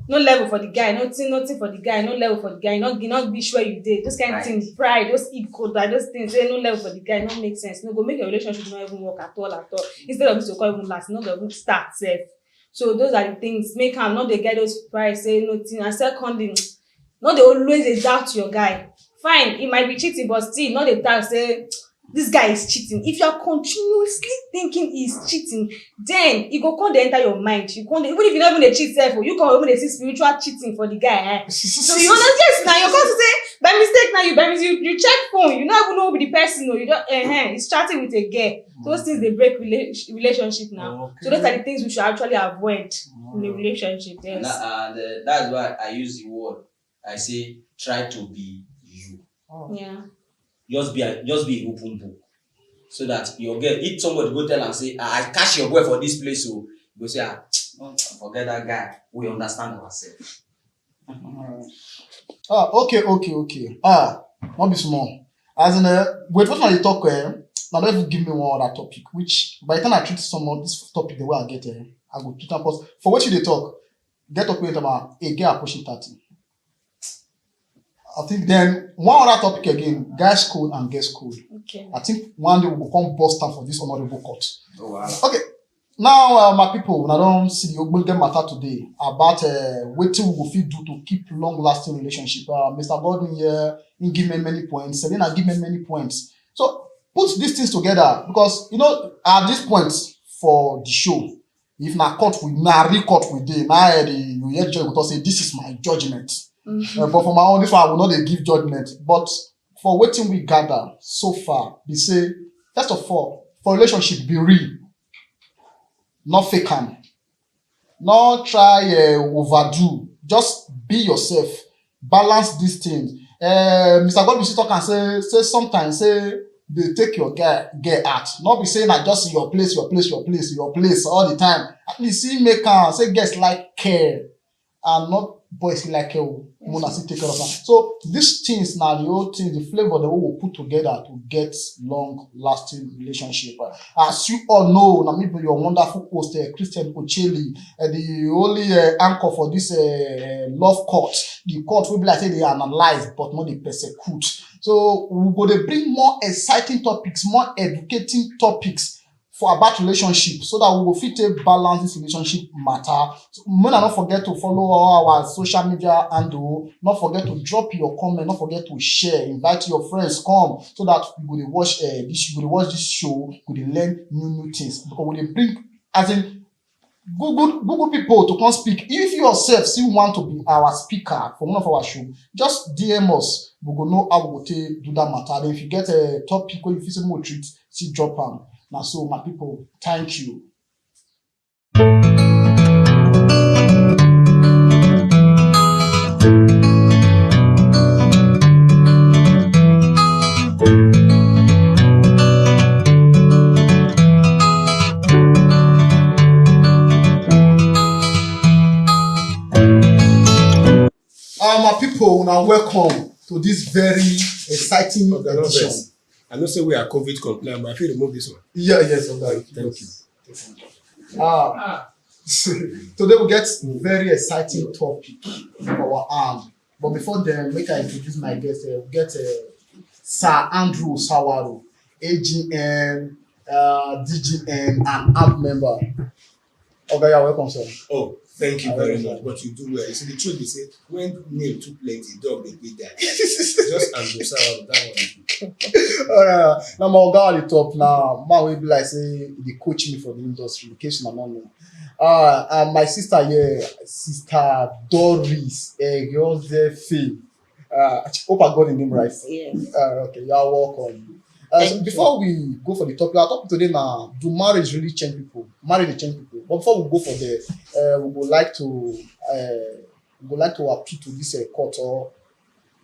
no level for the guy, nothing for the guy, no level for the guy, not be sure you did. Those kind of things, pride, those ego, those things, no level for the guy, no make sense. No, go make your relationship not even work at all. Instead of this to call even last, not even start safe. So those are the things. Make him not they get those pride, say nothing. And secondly, not they always doubt your guy. Fine, it might be cheating, but still not the doubt say this guy is cheating. If you are continuously thinking he's cheating, then it go come dey enter your mind. You can't, even if you not even a cheat self, you can't even see spiritual cheating for the guy. So you understand? Yes, now you're going to say by mistake. Now you check phone. You not even know who the person. You don't. He's chatting with a girl. So those things they break relationship now. Okay. So those are the things we should actually avoid in a relationship. Yes. And that's why I use the word. I say try to be you. Yeah. Just be an open book, so that your girl, if somebody go tell and say, I catch your boy for this place, so you go say, forget that guy. We understand ourselves. Okay. Not be small. As in, wait, what you talk? Now don't even give me one other topic. Which by the time I treat some of this topic the way I get I go treat them. For what you they talk, get up with about a girl approaching 30. I think then one other topic again, guys code and girls code. Okay. I think one day we will come bust down for this honorable court. Oh, wow. Okay. Now, my people, when I don't see the Ogbonge matter today about what we will fit do to keep long-lasting relationship. Mr. Gordon here, he give me many points. Selena give me many points. So put these things together, because at this point for the show, if na court we record we dey, now you hear judge will say this is my judgment. But for my own, this one I will not give judgment. But for waiting we gather so far, they say first of all, for relationship be real. Not fake am. Not try overdo. Just be yourself. Balance these things. Mr. God will talk and say sometimes they take your girl out. Not be saying that just your place all the time. At least see make am say girls like care and not boys like Mona still take care of them. So these things now, the whole thing, the flavor that we will put together to get long-lasting relationship. As you all know, now maybe your wonderful host, Christian Ocheli, the only anchor for this love court. The court will be like say they analyze, but not they persecute. So we go to bring more exciting topics, more educating topics for about relationship, so that we will fit a balance this relationship matter. So, not forget to follow all our social media handle. Not forget to drop your comment. Not forget to share. Invite your friends come, so that we will watch this show. We will learn new things, because we will bring as in Google people to come speak. If you yourself still want to be our speaker for one of our show, just DM us. We will know how we will do that matter. And if you get a topic or you feel some more treat, see drop them. Now, so my people, thank you. My people, now welcome to this very exciting edition. I know say we are COVID compliant, but I feel remove this one. Yes, okay. Thank you. Today we get very exciting topic for our hand. But before then, make I introduce my guest. We get Sir Andrew Sawaro. AGM, DGM, and AMP member. Okay, you're welcome, sir. Oh, thank you very much. But you do well. You see, the truth is, say, when name too plenty, dog they beat that. Just Andosa that one. Alright, now my guy at the top now. Man will be like say they coach me for the industry, in case you don't know. And my sister here, Sister Doris, Josephine. I hope I got the name right. Yes. Okay, you're welcome. So before we go for the topic, our topic today now, do marriage really change people? Marriage change people. But before we go for there, we would like to appeal to this court, or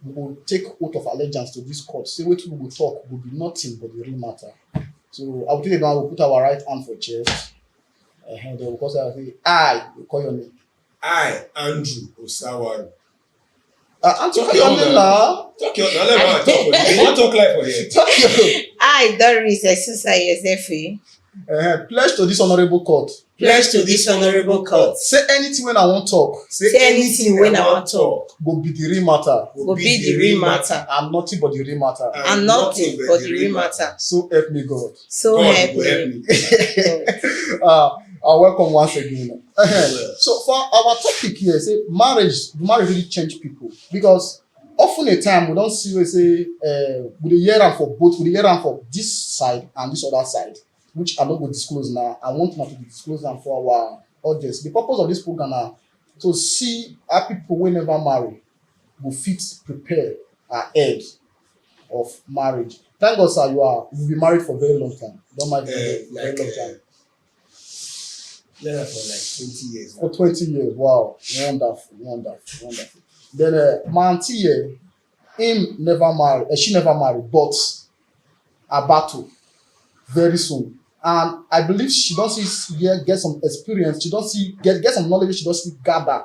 we will take oath of allegiance to this court. Say what we will talk will be nothing but the real matter. So I will take it down, we'll put our right hand for chest. And then we'll say, I will call your name. I, Andrew Osawaru. Auntie, call your name now. Talk your now. Let me talk. You want to talk like for here? Talk your I, Doris Esusa Yosefi, pledge to this honorable court. pledge to this honorable court. Say anything when I want talk. Say anything when I want talk. Go be the real matter. Go be the real matter. And nothing but the real matter. And nothing but the real matter. So help me God. So God help will help me. me. Welcome once again. So for our topic here, say marriage really change people? Because often a time we don't see we say we dey hear am for both, we dey hear am for this side and this other side, which I not go disclose now. I want not to disclose them for our audience. The purpose of this program now to see how people who never marry will fit prepare ahead of marriage. Thank God, sir, you've been married for a very long time. Don't mind for a very long time. Yeah, for like 20 years. For 20 years, wow, wonderful. Then my auntie here, him never married, she never married, but a battle very soon. And I believe she don't see get some experience, she don't see get some knowledge, she don't see gather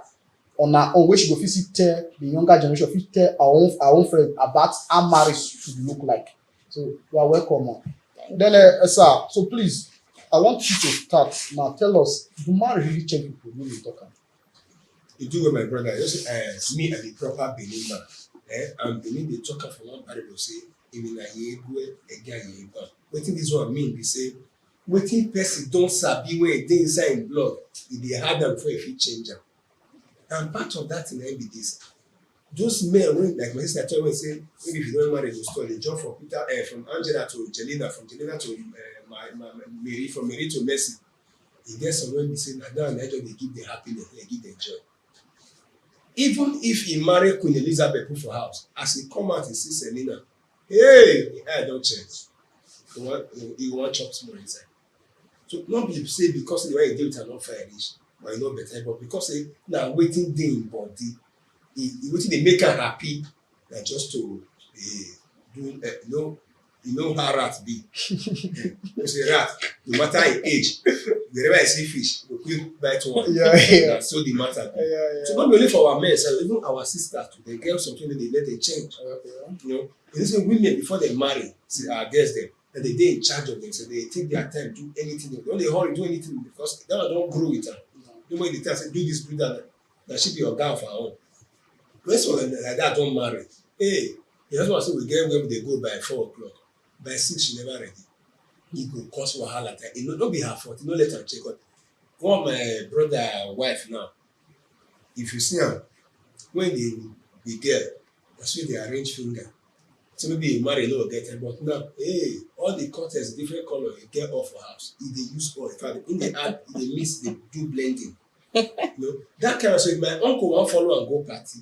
on her own way she go fit see tell the younger generation, fit tell our own friends about how marriage should look like. So you are welcome, man. Then sir, so please, I want you to start now. Tell us, do marriage really change people when you talk about? You do with my brother. You see, me and the proper Benin man. And Benin they talk for one parable say, even a yegwe, a guy yegwe. Wetin this one mean? They say, wetin person don't sabi when they inside in blood, if they had them for a fit change them. And part of that in be this. Those men, when like my sister told me, say, maybe if you don't marry, you store the job from Peter, from Angela to Jelena, from Jelena to my Mary, from Mary to Mercy. You get some when they say, now and then they give the happiness, they give the joy. Even if he marry Queen Elizabeth put for house, as he come out and see Selena, hey, I don't change. You want chop small inside. So not be say because the way he do it are not fair rich, but you know better, but because they now waiting day in body, he waiting they make her happy, than just to do you know how rats be. You say rat, no matter his age, wherever I see fish, we quick bite one. Yeah. So the matter be. Yeah. So not only for our men, so even our sisters too, they get something that they let them change. You know, you say women before they marry, see our girls them, and they in charge of them, so they take their time, do anything. They don't hurry, do anything because they don't grow with her. No way they tell say do this, do that. That should be your guy for her own. When someone like that don't marry, hey, the husband say we get where they go by 4 o'clock. By 6 she never ready. He go cause wahala time. It no be her fault. You no let her check out. One my brother wife now, if you see her, when the girl, that's when they arrange finger. So maybe you marry no get her, but now, hey, all the cutters different color, you get off for house. If they use oil, in fact, in the add, they mix, they do blending. You know, that kind of so if my uncle won't follow and go party,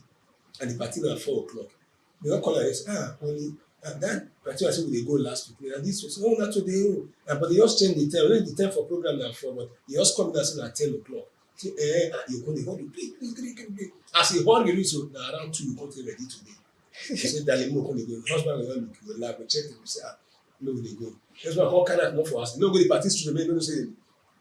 and the party at 4 o'clock, they don't call her and say, only that party I said they go last week. And this was not today. But they just change the time. The time for program now 4, but they just come down at 10 o'clock. Say, you go, they hold the play. As a whole release, so around 2 you come to ready today. You say, darling, no, come go. Husband will look, you will laugh, we check them, we say, no, they go. Husband call kind of not for us. No go the party to the no say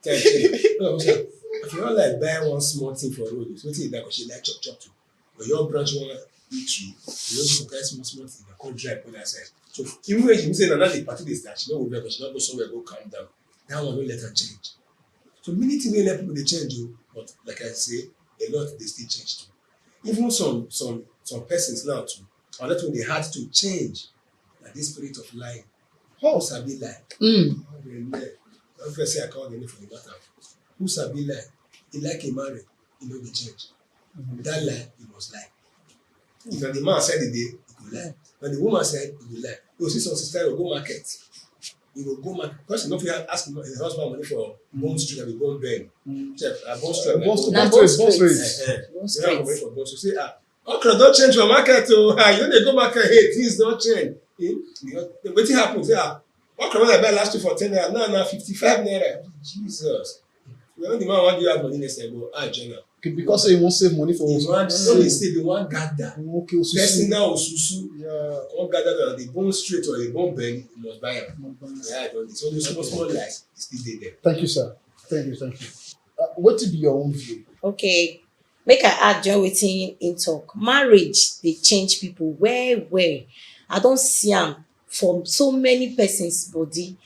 time change. No, say, if you don't like buy one small thing for road, so think that because she like chop too. But your branch one eat you also buy small thing, you come drive on that side. So even when you say that the party is that she don't go because she don't go somewhere go calm down. That one don't let her change. So many things let people they change you, but like I say, a lot they still change too. Even some persons now too, or that when they had to change like this spirit of lying. Who sabi lie? Don't first say I can't get it for the matter. Who sabi lie? He like a marry, he no dey change. That lie, he must lie. If the man said the day, he go lie. When the woman said, he go lie. You see some sister will go market. He will go market because he no fit ask his husband money for bone street and bone bend. Bone street. Na bone straight. You know money for bone street. Say okra don change for market o. You no dey go market. Hey, things don change. Wetin happen? Say okra wey I buy last week for 10 naira now na 55 naira. Jesus. When the man wan give you money next time, go Jenna. Because he won't save money for us. No dey say the one gather. Okay, osusu. Personal osusu. Yeah. One gather on the bone straight or the bone bend, you must buy am. Yeah, so those small lies still dey there. Thank you, sir. Thank you. What will be your own view? Okay, make I add join wetin in talk. Marriage dey change people well. I don see am for so many persons body.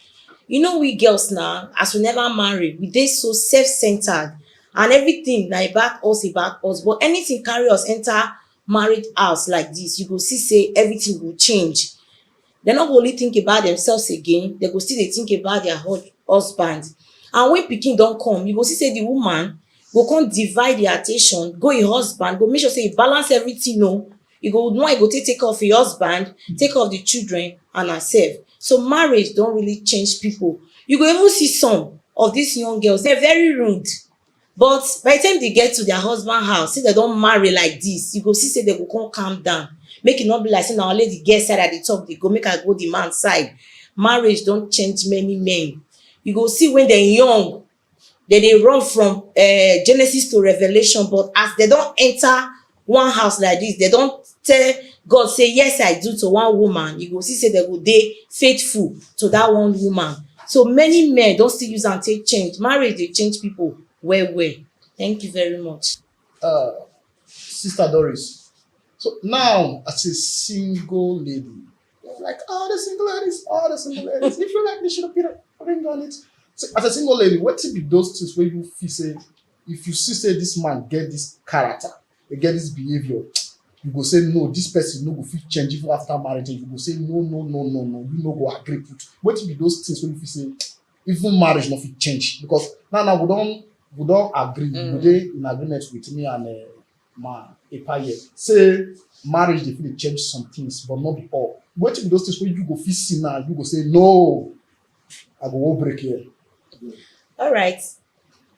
You know we girls now, as we never marry, we dey so self-centered and everything na about us. But anything carry us enter married house like this, you go see say everything go change. They no go only think about themselves again, they go still dey think about their husband. And when pikin don come, you go see say the woman go come divide the attention, go im husband, go make sure say e balance everything o. You go know, you go take care of your husband, take care of the children and herself. So marriage don really change people. You go even see some of these young girls, they're very rude. But by the time they get to their husband house, say they don marry like this, you go see say they go come calm down. Make it not be like say na only the girl side at the top, they go make her go the man side. Marriage don change many men. You go see when they're young, they run from Genesis to Revelation, but as they don enter one house like this, they don tell God say yes I do to one woman, you go see say they go dey faithful to that one woman. So many men don still use am take change. Marriage dey change people well. Thank you very much. Sister Doris, so now as a single lady, you're like the single ladies, if you like me, should put a ring on it. So as a single lady, what be those things where you feel say, if you see say this man get this character, they get this behavior, you go say no, this person no go fit change even after marriage. You go say no, you no go agree with. What be those things where you feel say even marriage no fit change? Because now we don't agree. We dey in agreement with me and my epaye say marriage dey fit change some things, but not be all. What be those things where you go fit see now? You go say no, I go break here. All right,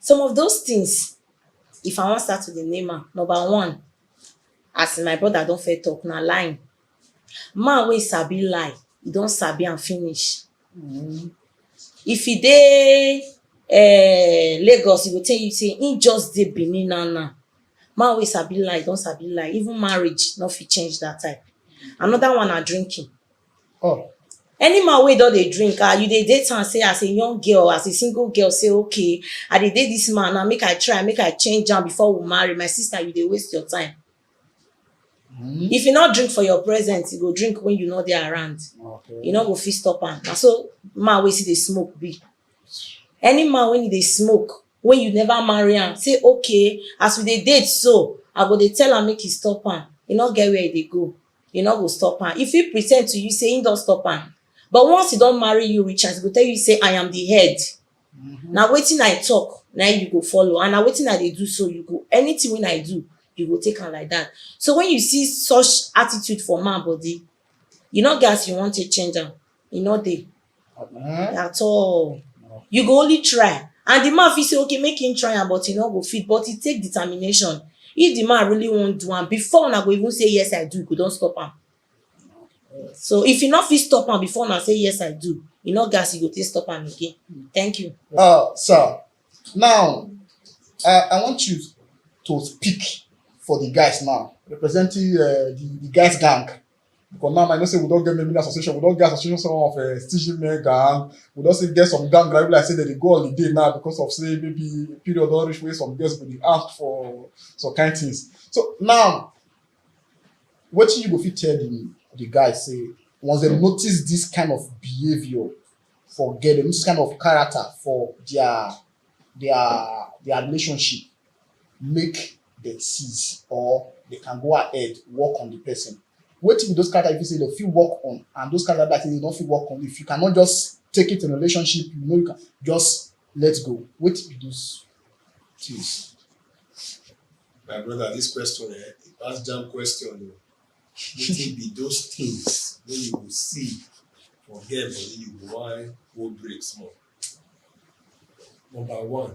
some of those things, if I wan start with the name am, number one, as my brother don first talk, na lying. Man wey sabi lie, e don sabi am finish. If e dey Lagos, e go tell you say im just dey Benin now. Man wey sabi lie, don sabi lie. Even marriage no fit change that type. Another one na drinking. Any man wey don dey drink, you dey date am say as a young girl, as a single girl, say okay, I dey date this man now, make I try, make I change am before we marry. My sister, you dey waste your time. If you not drink for your present, you go drink when you no dey around. You no go fit stop am. Na so man wey see dey smoke be. Any man when dey smoke, when you never marry am, say okay, as we dey date so, I go dey tell am make e stop am. E no get where e dey go. You no go stop am. If he pre ten d to you say he don stop am, but once he don marry you reach out, he go tell you say I am the head. Na wetin I talk, na you go follow, and na wetin I dey do, so you go, anything wey I do, you go take am like that. So when you see such attitude for man body, you no get as you want to change am. E no dey at all. You go only try, and the man fit say okay, make him try am, but he no go fit. But he take determination. If the man really wan do am, before una go even say yes I do, you go don stop am. So if you no fit stop am before una say yes I do, you no gas, you go take stop am again. Thank you. Sir, now I want you to speak for the guys now, representing the guys gang. Because now I know say we don't get many association, we don't get association some of stingy men gang, we don't say get some gang like say that they go holiday now because of say maybe period don't reach where some girls will be asked for some kind of things. So now, what you go fit tell the guys say once they notice this kind of behavior, forget them, this kind of character for their relationship, make them cease, or they can go ahead work on the person. wetin be those character if you say they fit work on and those character that you don't fit work on if you cannot just take it in a relationship you know you can just let go wetin be those things. My brother, this question, it pass jam question. Wetin be those things wey you go see for girl body you go wan go break small. Number one,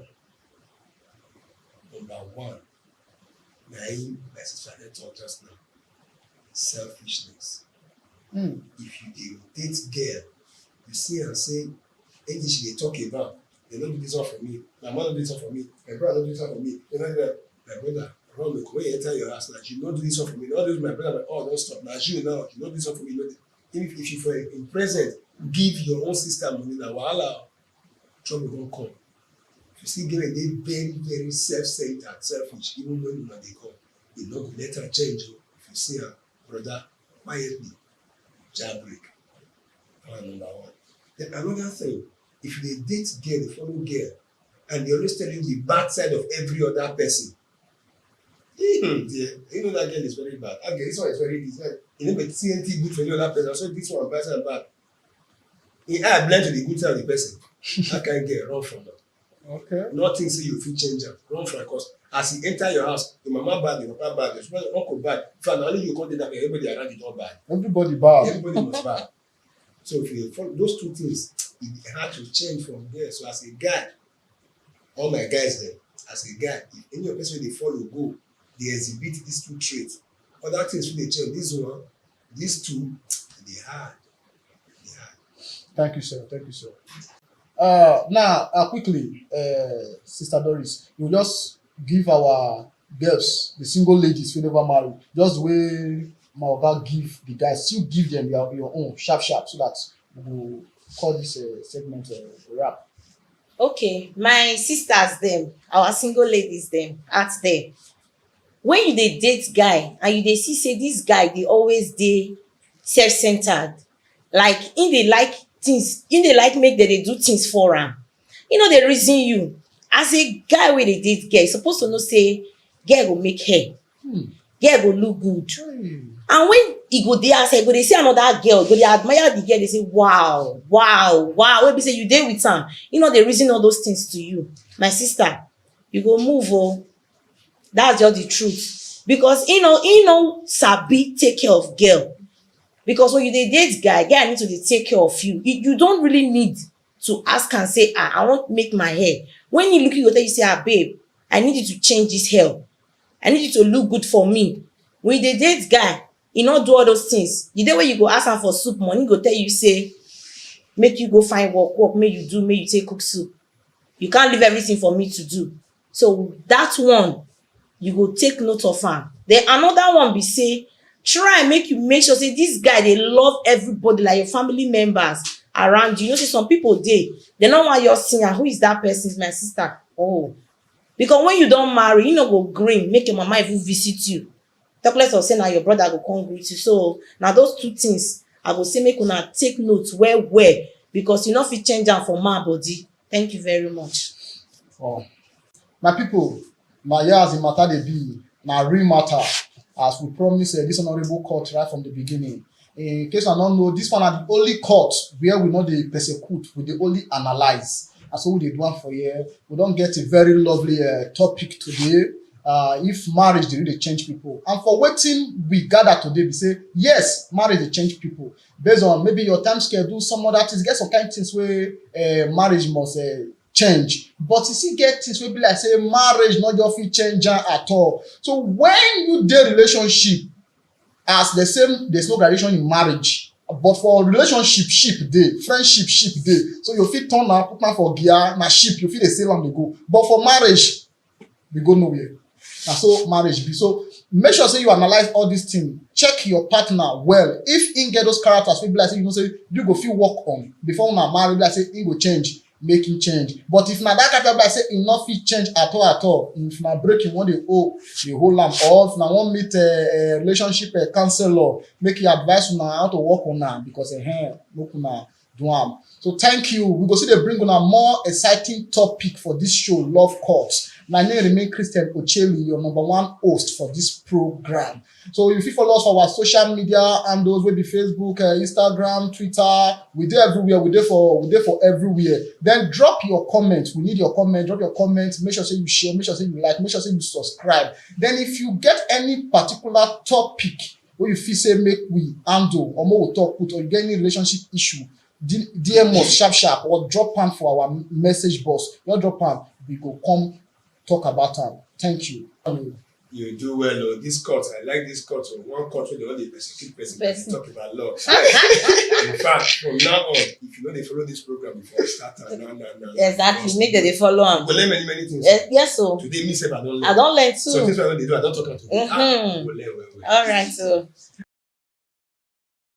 na im my sister dey talk just now, selfishness. If you dey date girl, you see am say anything she dey talk about, they no do this one for me, my mama no do this one for me, my brother no do this one for me, you know that my brother wrong me when you enter your house na you no do this one for me, no do my brother oh don stop na you now you no do this one for me, no if you for in present give your own sister money na wahala trouble don come. If you see girl dey very very self-centered selfish even when una dey come you no go let her change o. If you see her brother quietly jailbreak. That's number one. Then another thing, if you dey date girl dey follow girl and they always tell you the bad side of every other person, you know that girl is very bad. Okay, this one is very easy. You know, but see anything good for any other person. So this one bad and bad. In I blend to the good side of the person. That kind girl run from her. Okay. Nothing say you fit change am. Run from her cause as you enter your house, your mama bad, your papa bad, your uncle bad. In fact, only you come dey that everybody around you don bad. Everybody bad. Everybody must bad. So if you follow those two things, it hard to change from there. So as a guy, all my guys there, as a guy, if any of person they follow go, they exhibit these two traits. Other things wey dey change. This one, these two, they hard. Thank you, sir. Thank you, sir. Now, quickly, Sister Doris, you just give our girls, the single ladies who never married, just the way my oga give the guys, you give them your own sharp, so that we will call this segment wrap. Okay, my sisters them, our single ladies them, out there. When you dey date guy and you dey see say this guy dey always dey self-centered, like him dey like things, him dey like make dem dey do things for am. He no dey reason you. As a guy wey dey date girl, you suppose to know say girl go make hair, girl go look good. And when he go dey outside, go dey see another girl, go dey admire the girl, dey say wow, wey be say you dey with am, he no dey reason all those things to you. My sister, you go move oh. That's just the truth. Because he no sabi take care of girl. Because when you dey date guy need to dey take care of you. You don't really need to ask and say, I want to make my hair. When he look you, go tell you say, babe, I need you to change this hair. I need you to look good for me. When you dey date guy, he not do all those things. The day when you go ask am for soup money, he go tell you say, make you go find work, make you take cook soup. You can't leave everything for me to do. So that one, you go take note of am. Then another one be say, try make sure say this guy dey love everybody like your family members around you. You know say some people dey, they no want your singer. Who is that person? Is my sister. Oh, because when you don marry, you no go gree make your mama even visit you. Talk less of say na your brother go come greet you. So na those two things I go say make una take note well, because you no fit change am for man body. Thank you very much. Oh, my people. Na here as the matter dey be, na real matter, as we promise this honourable court right from the beginning. In case I don't know, this one na the only court where we no dey persecute, we dey only analyze. And so we dey do am for here. We don get a very lovely topic today. If marriage dey really change people, and for wetin we gather today, we say yes, marriage dey change people based on maybe your time schedule, some other things. Get some kind of things where marriage must change, but you still get things wey be like say marriage no just fit change am at all. So when you dey relationship, as the same, there's no graduation in marriage, but for relationship ship dey, friendship ship dey. So you fit turn am put am for gear, na ship you fit dey sail am dey go. But for marriage, we go nowhere. Na so marriage be. So make sure say you analyze all these things. Check your partner well. If he get those characters wey be like say you know say you go fit work on before una marry, be like say he go change, make him change. But if na that character be like say he no fit change at all, if na break him one dey hold am, or if na wan meet relationship counselor, make he advise una how to work on am, because make una do am. So thank you. We go see they bring on a more exciting topic for this show, Love Courts. My name remain Christian Ocheli, your number one host for this program. So if you follow us for our social media and those will be Facebook, Instagram, Twitter, we do everywhere. We do for everywhere. Then drop your comments. We need your comment. Drop your comments. Make sure say you share. Make sure say you like. Make sure say you subscribe. Then if you get any particular topic where you feel say make we handle or more we talk with, or you get any relationship issue, DM us sharp or drop am for our message box. You drop am, we go come talk about am. Thank you. You do well, oh. This court, I like this court. Oh. One court where they only persecute person talk about love. In fact, from now on, if you know they follow this program before we start, no. Exactly, make them they follow am. We learn many things. Yes, so today, me say I don't learn. I don't learn too. So things what they do, I don't talk to them. All right, so.